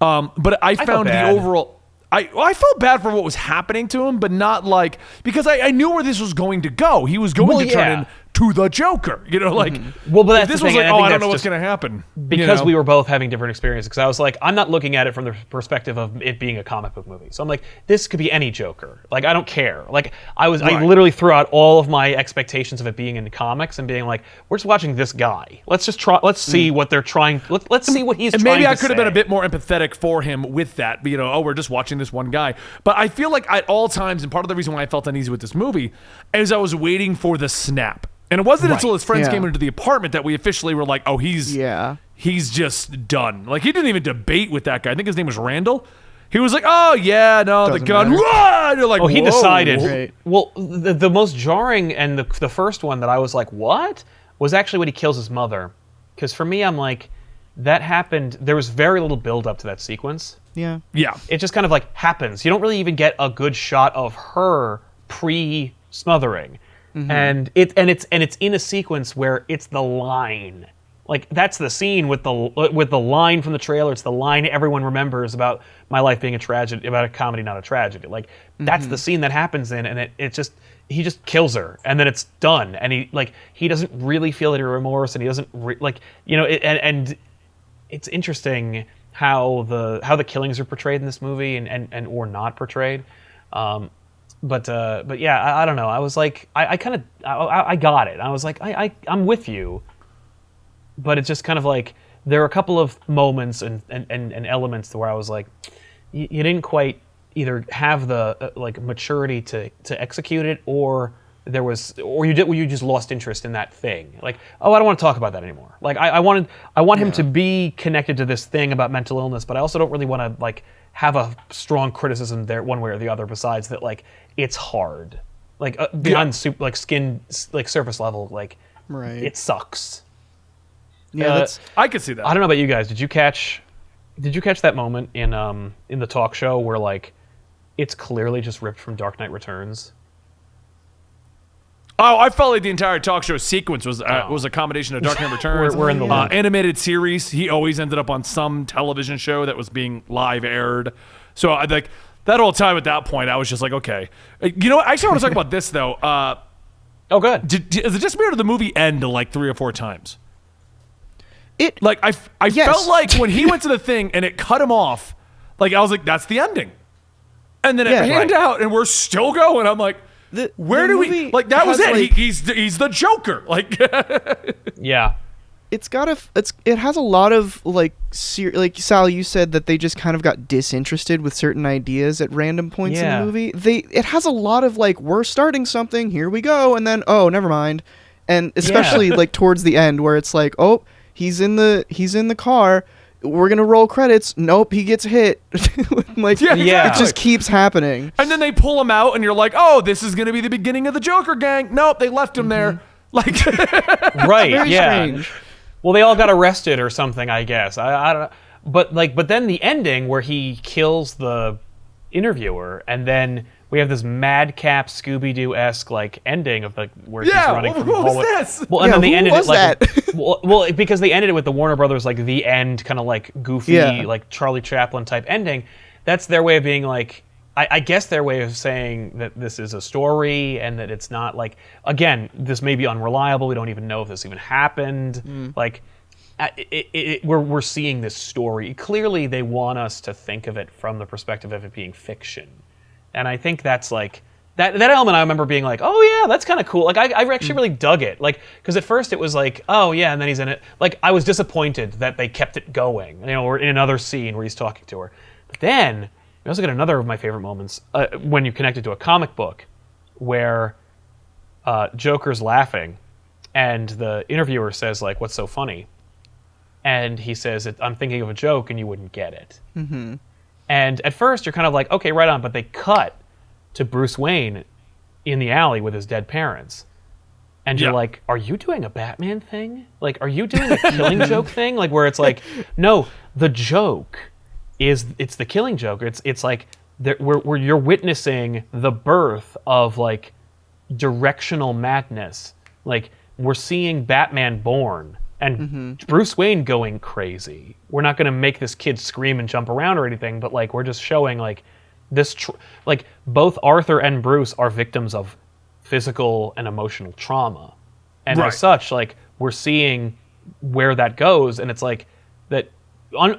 S1: But I found the overall... I felt bad for what was happening to him, but not like... Because I knew where this was going to go. He was going to turn into the Joker. Like...
S3: Well, but that's
S1: this
S3: the
S1: was
S3: thing,
S1: like, I don't know what's going to happen.
S3: Because we were both having different experiences. Because I was like, I'm not looking at it from the perspective of it being a comic book movie. So I'm like, this could be any Joker. Like, I don't care. Like, I literally threw out all of my expectations of it being in the comics and being like, we're just watching this guy. Let's just try. Let's see what they're trying. Let's see what he's trying to say.
S1: And maybe I could have been a bit more empathetic for him with that. We're just watching this one guy. But I feel like at all times, and part of the reason why I felt uneasy with this movie is I was waiting for the snap. And it wasn't until his friends came into the apartment that we officially were like, oh, he's just done. Like, he didn't even debate with that guy. I think his name was Randall. He was like, oh, yeah, no, the gun. And you're like,
S3: he decided.
S4: Right.
S3: Well, the most jarring and the first one that I was like, what? Was actually when he kills his mother. Because for me, I'm like, that happened. There was very little build up to that sequence.
S4: Yeah.
S1: Yeah.
S3: It just kind of like happens. You don't really even get a good shot of her pre-smothering. And it's in a sequence where it's the line, like that's the scene with the line from the trailer. It's the line everyone remembers about my life being a tragedy, about a comedy, not a tragedy. Like that's the scene that happens in, and he just kills her, and then it's done. And he doesn't really feel any remorse, and he doesn't and it's interesting how the killings are portrayed in this movie and or not portrayed. But yeah, I don't know. I was like, I got it. I was like, I'm with you. But it's just kind of like, there are a couple of moments and elements where I was like, you didn't quite either have the maturity to execute it, or you just lost interest in that thing. Like, oh, I don't want to talk about that anymore. Like, I want him to be connected to this thing about mental illness, but I also don't really want to have a strong criticism there one way or the other, besides that it's hard, beyond skin, surface level, it sucks.
S4: Yeah,
S1: I could see that.
S3: I don't know about you guys. Did you catch that moment in the talk show where it's clearly just ripped from Dark Knight Returns?
S1: Oh, I felt like the entire talk show sequence was a combination of Dark Knight Returns.
S3: We're in the loop.
S1: Animated series. He always ended up on some television show that was being live aired. So I like that whole time at that point, I was just like, okay. You know what? I actually want to talk about this though.
S3: Oh, good.
S1: Is it just me or did the movie end 3 or 4 times? I
S4: Yes.
S1: felt like when he went to the thing and it cut him off, I was like, that's the ending. And then it panned out and we're still going. I'm like, where do we that was it. He's the Joker.
S3: Yeah.
S4: It has a lot of like Sal, you said that they just kind of got disinterested with certain ideas at random points in the movie. It has a lot of we're starting something, here we go, and then oh, never mind. And especially towards the end where it's like, oh, he's in the car, we're gonna roll credits. Nope, he gets hit. It just keeps happening.
S1: And then they pull him out, and you're like, "Oh, this is gonna be the beginning of the Joker gang." Nope, they left him there.
S3: Right?
S4: Very strange.
S3: Well, they all got arrested or something, I guess. I don't know. But then the ending where he kills the interviewer, and then we have this madcap Scooby-Doo-esque ending of where he's running from the hallway.
S1: What was this?
S3: Well, and then they ended
S4: was
S3: it
S4: that?
S3: well, because they ended it with the Warner Brothers the end kind of goofy Charlie Chaplin type ending. That's their way of being I guess their way of saying that this is a story and that it's not again, this may be unreliable. We don't even know if this even happened. We're seeing this story. Clearly, they want us to think of it from the perspective of it being fiction. And I think that's that element I remember being like, oh yeah, that's kind of cool. Like I actually really dug it. Like, because at first it was like, oh yeah, and then he's in it. Like I was disappointed that they kept it going. You know, or in another scene where he's talking to her. But then we also get another of my favorite moments when you connect it to a comic book, where Joker's laughing, and the interviewer says like, "What's so funny?" And he says, "I'm thinking of a joke, and you wouldn't get it." Mm-hmm. And at first you're kind of like, okay, right on. But they cut to Bruce Wayne in the alley with his dead parents. And you're like, are you doing a Batman thing? Like, are you doing a Killing Joke thing? Like, where it's like, no, the joke it's the Killing Joke. It's like, where you're witnessing the birth of, like, directional madness. Like, we're seeing Batman born and Bruce Wayne going crazy. We're not going to make this kid scream and jump around or anything, but, like, we're just showing, like, this like both Arthur and Bruce are victims of physical and emotional trauma, and as such, like, we're seeing where that goes, and it's like that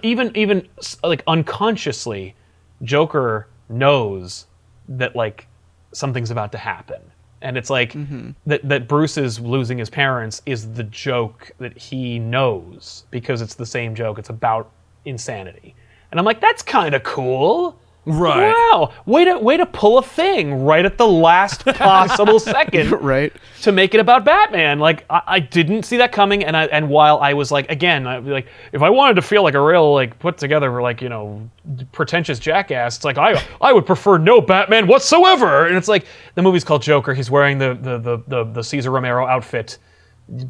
S3: even like unconsciously, Joker knows that, like, something's about to happen, and it's like that Bruce is losing his parents is the joke that he knows, because it's the same joke. It's about insanity, and I'm like, that's kind of cool.
S1: Right.
S3: Wow. Way to pull a thing right at the last possible second.
S4: Right.
S3: To make it about Batman. Like, I didn't see that coming, and while I was like, again, like, if I wanted to feel like a real, like, put together, like, you know, pretentious jackass, it's like I would prefer no Batman whatsoever. And it's like, the movie's called Joker. He's wearing the Cesar Romero outfit.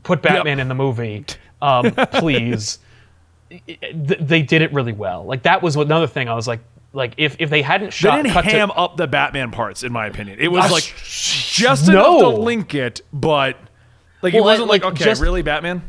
S3: Put Batman in the movie. Please. They did it really well. Like, that was another thing I was like if they hadn't shot,
S1: they didn't ham up the Batman parts, in my opinion. It was like just enough to link it, but like, it wasn't like, okay, really, Batman?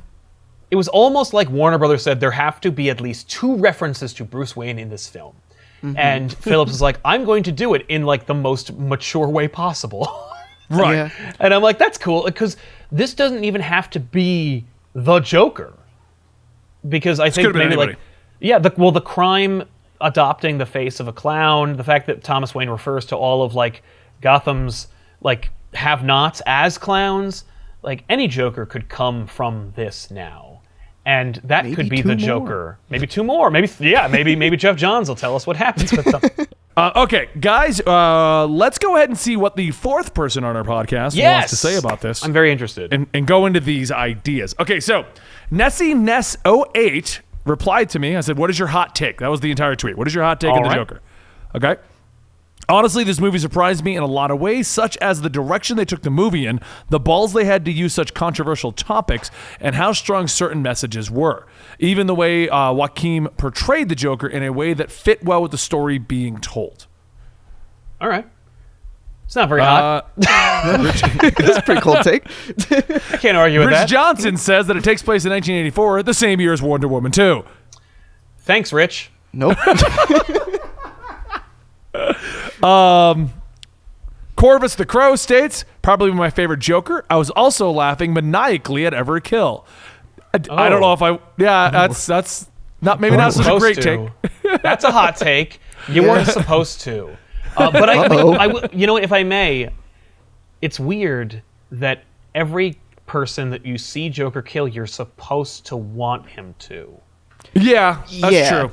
S3: It was almost like Warner Brothers said there have to be at least 2 references to Bruce Wayne in this film. And Phillips was like, I'm going to do it in, like, the most mature way possible.
S1: Right.
S4: Yeah.
S3: And I'm like, that's cool, because this doesn't even have to be the Joker. Because I think maybe, like, the crime adopting the face of a clown, the fact that Thomas Wayne refers to all of, like, Gotham's, like, have-nots as clowns, like, any Joker could come from this now. And that could be the Joker. Maybe 2 more. Maybe Jeff Johns will tell us what happens with them.
S1: Okay, guys, let's go ahead and see what the 4th person on our podcast wants to say about this.
S3: I'm very interested.
S1: And go into these ideas. Okay, so Nessie Ness 08 replied to me. I said, what is your hot take? That was the entire tweet. What is your hot take on the Joker? Okay. Honestly, this movie surprised me in a lot of ways, such as the direction they took the movie in, the balls they had to use such controversial topics, and how strong certain messages were. Even the way Joaquin portrayed the Joker in a way that fit well with the story being told.
S3: All right. It's not very hot.
S4: That's a pretty cool take.
S3: I can't argue with
S1: Rich
S3: that.
S1: Johnson says that it takes place in 1984, the same year as Wonder Woman 2.
S3: Thanks, Rich.
S4: Nope.
S1: Corvus the Crow states, probably my favorite Joker. I was also laughing maniacally at every kill. I don't know if that's not such a great take.
S3: That's a hot take. You weren't supposed to. But I, you know, if I may, it's weird that every person that you see Joker kill, you're supposed to want him to.
S1: Yeah, that's true.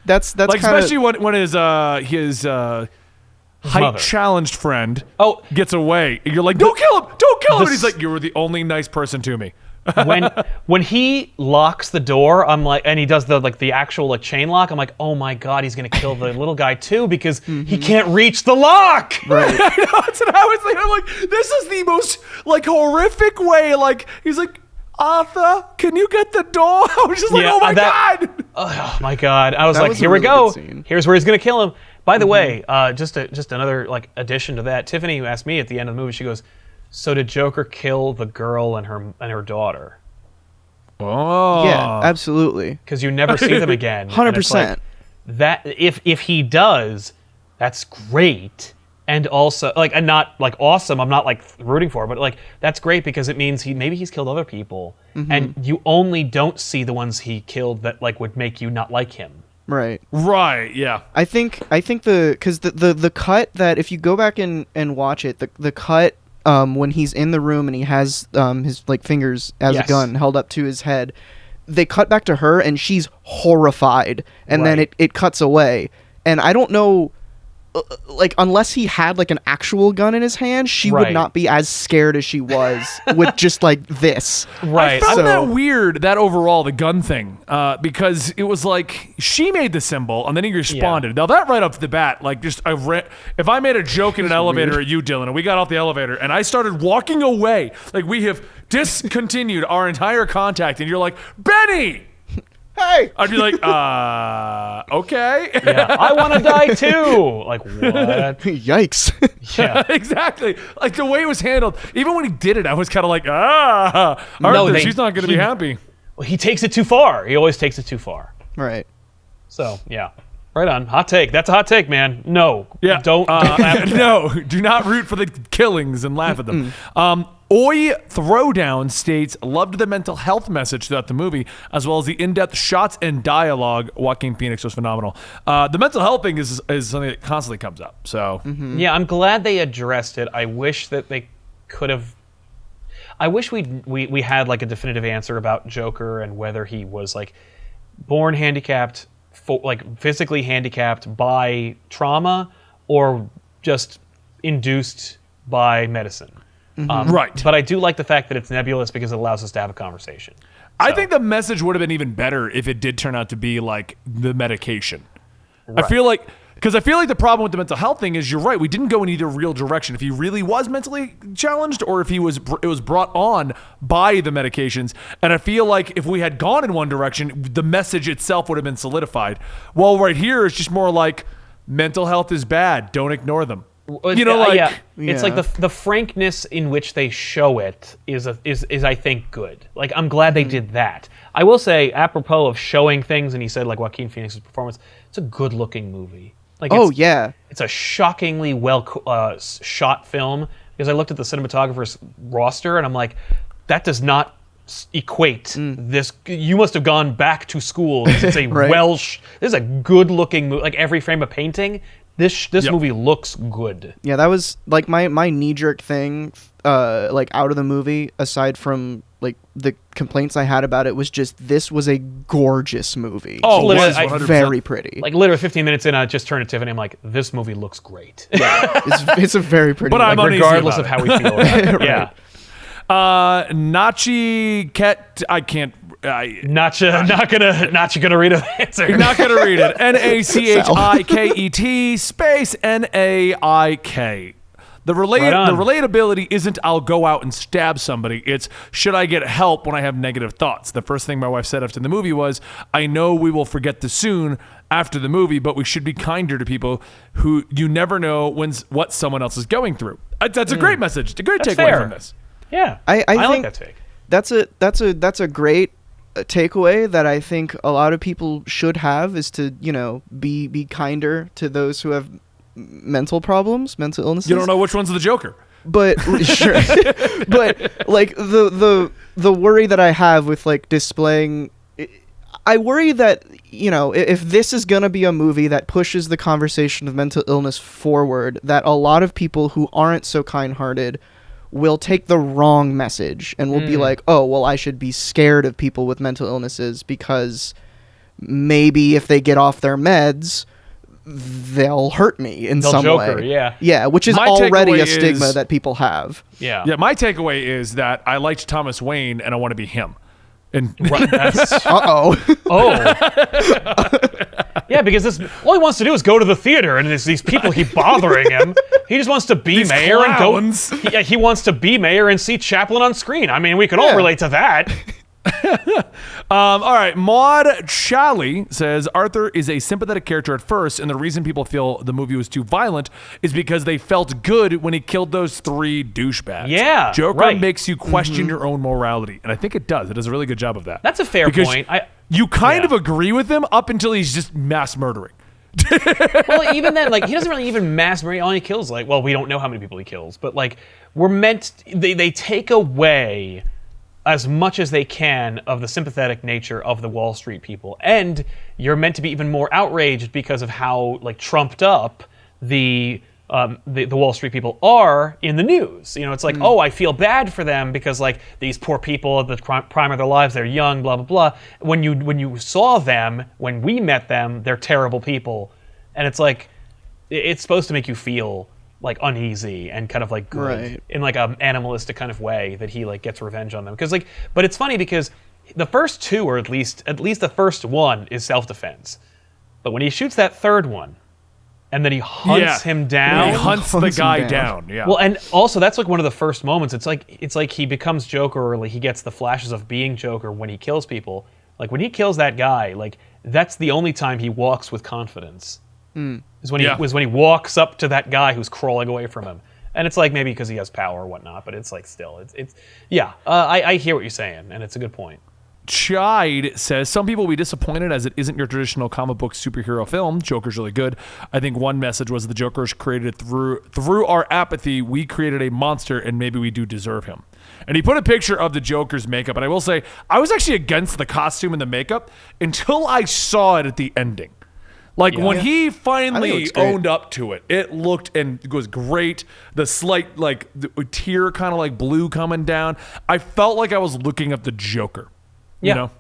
S4: That's
S1: like,
S4: kinda...
S1: especially when his height challenged friend gets away. You're like, don't kill him, don't kill him. And he's like, you were the only nice person to me.
S3: when he locks the door, I'm like, and he does the actual, like, chain lock, I'm like, oh my god, he's gonna kill the little guy too, because he can't reach the lock.
S4: Right.
S1: I know, that's what I was thinking. I'm like, this is the most, like, horrific way. Like, he's like, Arthur, can you get the door? I was just like, oh my god. Oh my god.
S3: I was like, here we go. Here's where he's gonna kill him. By the way, just another, like, addition to that, Tiffany, who asked me at the end of the movie, she goes, so did Joker kill the girl and her daughter?
S1: Oh.
S4: Yeah, absolutely.
S3: Because you never see them again.
S4: 100%.
S3: Like, that if he does, that's great. And also, like, and not, like, awesome. I'm not, like, rooting for it, but, like, that's great because it means maybe he's killed other people, and you only don't see the ones he killed that, like, would make you not like him.
S4: Right.
S1: Right. Yeah.
S4: I think the cut that if you go back and watch it, the cut when he's in the room and he has his like fingers as a gun held up to his head, they cut back to her and she's horrified, and then it cuts away, and I don't know. Like, unless he had like an actual gun in his hand, she would not be as scared as she was with just like this.
S1: Right. I found that weird, that overall, the gun thing, because it was like she made the symbol and then he responded. Now that right off the bat, like just if I made a joke in an elevator at you, Dylan, and we got off the elevator and I started walking away, like we have discontinued our entire contact, and you're like, Benny!
S4: Hey!
S1: I'd be like, okay.
S3: Yeah, I want to die too. Like, what?
S4: Yikes.
S3: Yeah.
S1: Exactly. Like the way it was handled. Even when he did it, I was kind of like, Arthur, she's not going to be happy.
S3: Well, he takes it too far. He always takes it too far.
S4: Right.
S3: So, yeah. Right on. Hot take. That's a hot take, man. No.
S1: Yeah.
S3: Don't laugh at that.
S1: No, do not root for the killings and laugh at them. Oi Throwdown states, loved the mental health message throughout the movie, as well as the in-depth shots and dialogue. Joaquin Phoenix was phenomenal. The mental health thing is something that constantly comes up. So
S3: yeah, I'm glad they addressed it. I wish that they could have. I wish we had like a definitive answer about Joker and whether he was like born handicapped, like physically handicapped by trauma, or just induced by medicine.
S1: right.
S3: But I do like the fact that it's nebulous because it allows us to have a conversation.
S1: I think the message would have been even better if it did turn out to be like the medication.
S3: Right.
S1: I feel like the problem with the mental health thing is, you're right, we didn't go in either real direction. If he really was mentally challenged, or if it was brought on by the medications. And I feel like if we had gone in one direction, the message itself would have been solidified. Well, right here, it's just more like mental health is bad. Don't ignore them. You know, like
S3: it's like the frankness in which they show it is I think good. Like, I'm glad they did that. I will say, apropos of showing things, and he said like Joaquin Phoenix's performance, it's a good looking movie. Like, it's a shockingly well shot film, because I looked at the cinematographer's roster and I'm like, that does not equate this. You must have gone back to school. It's a this is a good looking movie. Like, every frame of painting. This movie looks good. Yeah,
S4: that was like my knee-jerk thing, like out of the movie, aside from like the complaints I had about it, was just this was a gorgeous movie.
S1: Oh,
S4: it was very pretty.
S3: Like, literally 15 minutes in, I just turned to Tiffany, I'm like, this movie looks great.
S4: Yeah, it's a very pretty
S1: but
S4: movie.
S1: I'm
S3: regardless of how we feel about it.
S4: Right.
S3: Yeah.
S1: Nachi Ket, I can't.
S3: Not gonna read the answer.
S1: You're not gonna read it. NACHIKET space NAIK. The relatability isn't I'll go out and stab somebody. It's should I get help when I have negative thoughts? The first thing my wife said after the movie was, I know we will forget this soon after the movie, but we should be kinder to people who you never know what someone else is going through. That's a great message. It's a great takeaway from this.
S3: Yeah,
S4: I
S3: like
S4: think
S3: that take.
S4: That's a great takeaway that I think a lot of people should have, is to, you know, be kinder to those who have mental problems, mental illnesses.
S1: You don't know which one's the Joker.
S4: But sure. But like the worry that I have with like displaying, I worry that, you know, if this is going to be a movie that pushes the conversation of mental illness forward, that a lot of people who aren't so kind-hearted will take the wrong message and will be like, oh, well, I should be scared of people with mental illnesses because maybe if they get off their meds, they'll hurt me in some way. Yeah, which is already a stigma that people have.
S3: Yeah.
S1: My takeaway is that I liked Thomas Wayne and I want to be him. And
S3: yeah, because all he wants to do is go to the theater, and these people keep bothering him. He just wants to be mayor
S1: clowns.
S3: and go. He wants to be mayor and see Chaplin on screen. I mean, we can all relate to that.
S1: All right, Maud Chally says Arthur is a sympathetic character at first, and the reason people feel the movie was too violent is because they felt good when he killed those 3 douchebags.
S3: Yeah,
S1: Joker makes you question your own morality, and I think it does. It does a really good job of that.
S3: That's a fair point.
S1: You kind of agree with him up until he's just mass murdering.
S3: Well, even then, like, he doesn't really even mass murder. He only kills, we don't know how many people he kills, but like, we're meant. They take away as much as they can of the sympathetic nature of the Wall Street people, and you're meant to be even more outraged because of how like trumped up the Wall Street people are in the news. You know, it's like, oh, I feel bad for them because like these poor people at the prime of their lives, they're young, blah blah blah. When you saw them, when we met them, they're terrible people, and it's like it's supposed to make you feel like uneasy and kind of like good in like an animalistic kind of way that he like gets revenge on them. Because like, but it's funny because the first two, or at least the first one, is self-defense, but when he shoots that third one. And then he hunts him down.
S1: He hunts the guy down. Yeah.
S3: Well, and also that's like one of the first moments. It's like he becomes Joker, or like he gets the flashes of being Joker when he kills people. Like when he kills that guy, like that's the only time he walks with confidence. Is when he walks up to that guy who's crawling away from him. And it's like maybe because he has power or whatnot, but it's like still, I hear what you're saying, and it's a good point.
S1: Chide says, some people will be disappointed as it isn't your traditional comic book superhero film. Joker's really good. I think one message was the Joker's created through our apathy. We created a monster and maybe we do deserve him. And he put a picture of the Joker's makeup. And I will say, I was actually against the costume and the makeup until I saw it at the ending. Like when he finally owned up to it, it looked and it was great. The slight like the tear kind of like blue coming down. I felt like I was looking at the Joker.
S3: Yeah,
S1: you know?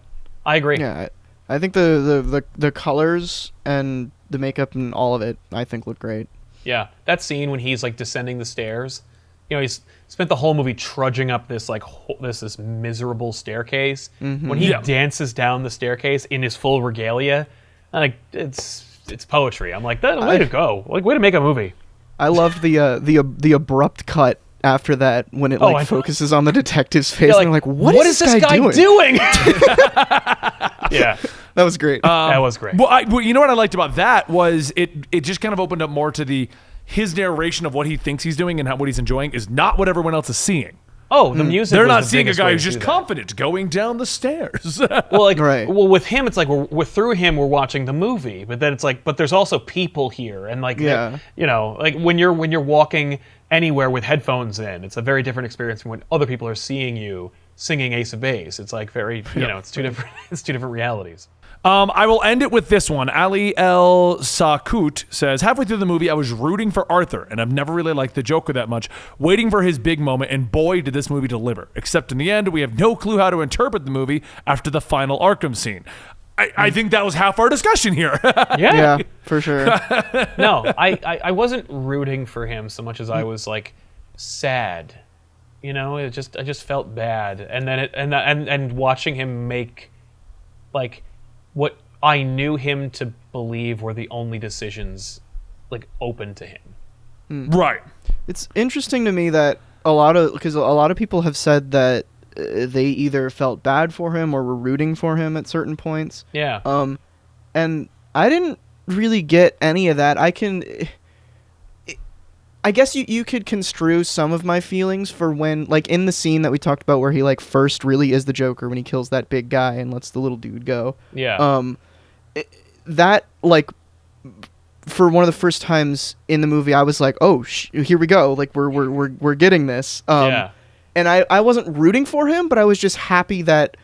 S3: I agree.
S4: Yeah, I think the colors and the makeup and all of it, I think, look great.
S3: Yeah, that scene when he's like descending the stairs, you know, he's spent the whole movie trudging up this like this miserable staircase. When he dances down the staircase in his full regalia, like it's poetry. I'm like, way to go! Like, way to make a movie.
S4: I loved the abrupt cut after that when it focuses on the detective's face.
S3: Yeah,
S4: and they're like, what is this guy
S3: doing? Yeah,
S4: that was great.
S3: That was great.
S1: Well, you know what I liked about that was it just kind of opened up more to his narration of what he thinks he's doing and what he's enjoying is not what everyone else is seeing.
S3: Oh, the music.
S1: They're
S3: was
S1: not
S3: the
S1: seeing a
S3: biggest
S1: guy
S3: way
S1: who's
S3: to
S1: just
S3: do that.
S1: confident going down the stairs.
S3: Well, with him, it's like we're through him. We're watching the movie, but then it's like, but there's also people here, and like, you know, like when you're walking anywhere with headphones in, it's a very different experience from when other people are seeing you singing Ace of Base. It's like very, you know, it's two different realities.
S1: I will end it with this one. Ali El Sakut says, halfway through the movie, I was rooting for Arthur, and I've never really liked the Joker that much, waiting for his big moment, and boy, did this movie deliver. Except in the end, we have no clue how to interpret the movie after the final Arkham scene. I think that was half our discussion here.
S4: Yeah, for sure.
S3: No, I wasn't rooting for him so much as I was like sad. You know, I just felt bad, and then and watching him make like what I knew him to believe were the only decisions like open to him.
S1: Right.
S4: It's interesting to me that a lot of people have said that they either felt bad for him or were rooting for him at certain points.
S3: Yeah.
S4: And I didn't really get any of that. I guess you could construe some of my feelings for when, like, in the scene that we talked about where he, like, first really is the Joker when he kills that big guy and lets the little dude go.
S3: Yeah.
S4: That, like, for one of the first times in the movie, I was like, oh, here we go. Like, we're getting this.
S3: Yeah.
S4: And I wasn't rooting for him, but I was just happy that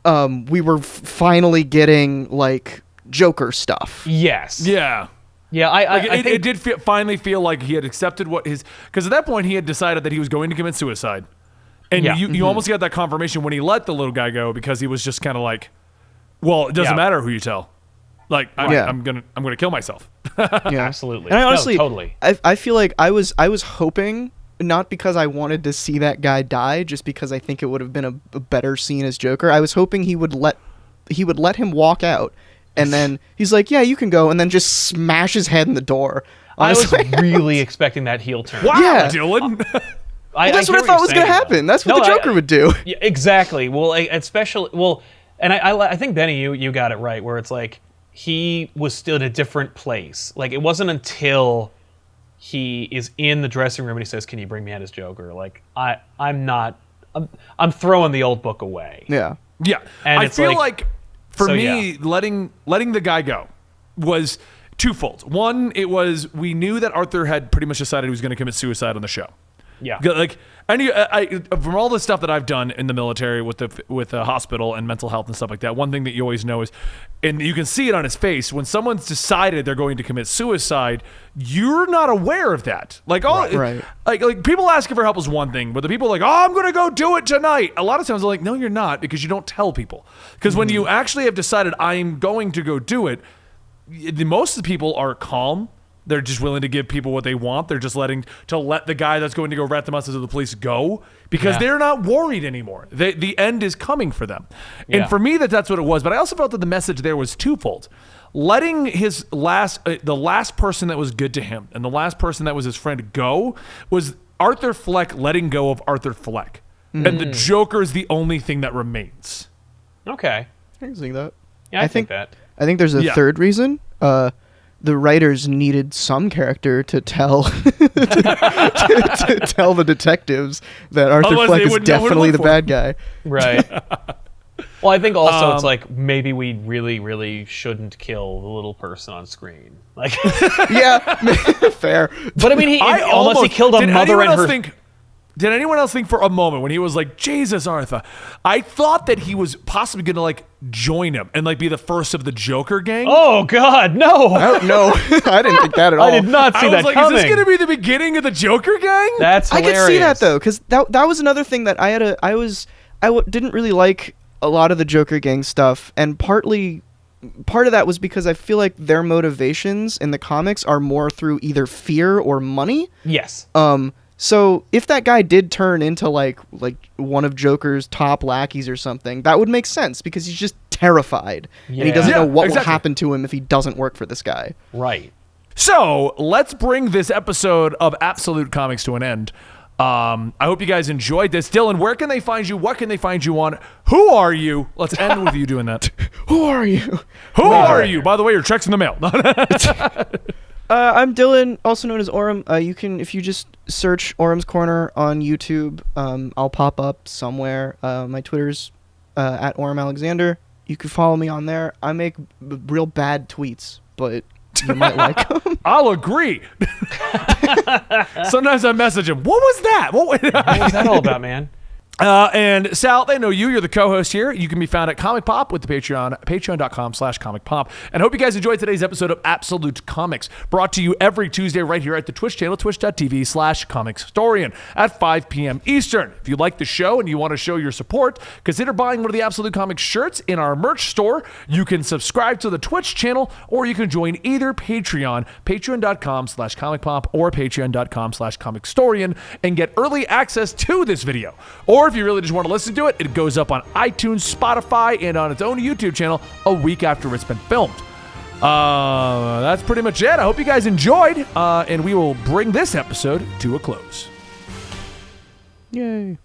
S4: we were finally getting, like, Joker stuff.
S3: Yes.
S1: Yeah.
S3: Yeah, I think
S1: it did finally feel like he had accepted because at that point he had decided that he was going to commit suicide, and you almost got that confirmation when he let the little guy go because he was just kind of like, well, it doesn't matter who you tell, like I'm gonna kill myself.
S4: Yeah,
S3: absolutely.
S4: And I honestly,
S3: totally.
S4: I feel like I was hoping, not because I wanted to see that guy die, just because I think it would have been a better scene as Joker. I was hoping he would let him walk out. And then he's like, yeah, you can go, and then just smash his head in the door. Honestly.
S3: I was really expecting that heel turn.
S1: Wow,
S4: Yeah.
S1: Dylan.
S4: That's what I thought was going to happen. That's what the Joker would do.
S3: Yeah, exactly. Well, especially, and I think, Benny, you got it right, where it's like he was still in a different place. Like, it wasn't until he is in the dressing room and he says, can you bring me out as Joker? Like, I'm throwing the old book away.
S4: Yeah.
S1: Yeah.
S3: And
S1: I
S3: it's
S1: feel
S3: like-
S1: like for
S3: So,
S1: me, letting the guy go was twofold. One, it was we knew that Arthur had pretty much decided he was going to commit suicide on the show.
S3: Yeah.
S1: Like And from all the stuff that I've done in the military with the hospital and mental health and stuff like that, one thing that you always know is, and you can see it on his face, when someone's decided they're going to commit suicide, you're not aware of that. Like,
S4: Right.
S1: Like people asking for help is one thing, but the people are like, oh, I'm going to go do it tonight. A lot of times they're like, no, you're not, because you don't tell people. Because when you actually have decided I'm going to go do it, most of the people are calm. They're just willing to give people what they want. They're just let the guy that's going to go rat the mouth to the police go, because they're not worried anymore. The end is coming for them. And for me, that's what it was. But I also felt that the message there was twofold. Letting his the last person that was good to him and the last person that was his friend go was Arthur Fleck letting go of Arthur Fleck. And the Joker is the only thing that remains.
S3: Okay.
S4: I can see that.
S3: Yeah, I think that.
S4: I think there's a third reason. The writers needed some character to tell to tell the detectives that Arthur
S1: Otherwise,
S4: Fleck
S1: they
S4: is
S1: wouldn't know who to
S4: definitely
S1: look
S4: the
S1: for.
S4: bad guy.
S3: Right. Well, I think also it's like maybe we really, really shouldn't kill the little person on screen. Like,
S4: Yeah, fair.
S3: but I mean, unless he killed a mother and her.
S1: Did anyone else think for a moment when he was like, Jesus, Arthur? I thought that he was possibly going to like join him and like be the first of the Joker gang.
S3: Oh God, no!
S4: I don't know. I didn't think that at all.
S3: I did not see
S1: I
S3: that
S1: was like,
S3: coming.
S1: is this going to be the beginning of the Joker gang?
S3: That's hilarious.
S4: I could see that though, because that was another thing that I didn't really like a lot of the Joker gang stuff, and part of that was because I feel like their motivations in the comics are more through either fear or money.
S3: Yes.
S4: So if that guy did turn into like one of Joker's top lackeys or something, that would make sense because he's just terrified and he doesn't know what will happen to him if he doesn't work for this guy.
S3: Right.
S1: So let's bring this episode of Absolute Comics to an end. I hope you guys enjoyed this. Dylan, where can they find you? What can they find you on? Who are you? Let's end with you doing that.
S4: Who are you?
S1: Who are you? By the way, your check's in the mail.
S4: I'm Dylan, also known as Orem. You can, if you just search Orem's Corner on YouTube, I'll pop up somewhere. My Twitter's at Orem Alexander. You can follow me on there. I make real bad tweets, but you might like them.
S1: I'll agree. Sometimes I message him. What was that?
S3: What was that all about, man?
S1: And Sal, they know you. You're the co-host here. You can be found at Comic Pop with the patreon.com/Comic Pop. And I hope you guys enjoyed today's episode of Absolute Comics, brought to you every Tuesday right here at the Twitch channel, twitch.tv/Comicstorian at 5 p.m. Eastern. If you like the show and you want to show your support, consider buying one of the Absolute Comics shirts in our merch store. You can subscribe to the Twitch channel, or you can join either Patreon, patreon.com/Comic Pop, or patreon.com/Comicstorian, and get early access to this video. Or if you really just want to listen to it, it goes up on iTunes, Spotify, and on its own YouTube channel a week after it's been filmed. That's pretty much it. I hope you guys enjoyed, and we will bring this episode to a close.
S4: Yay.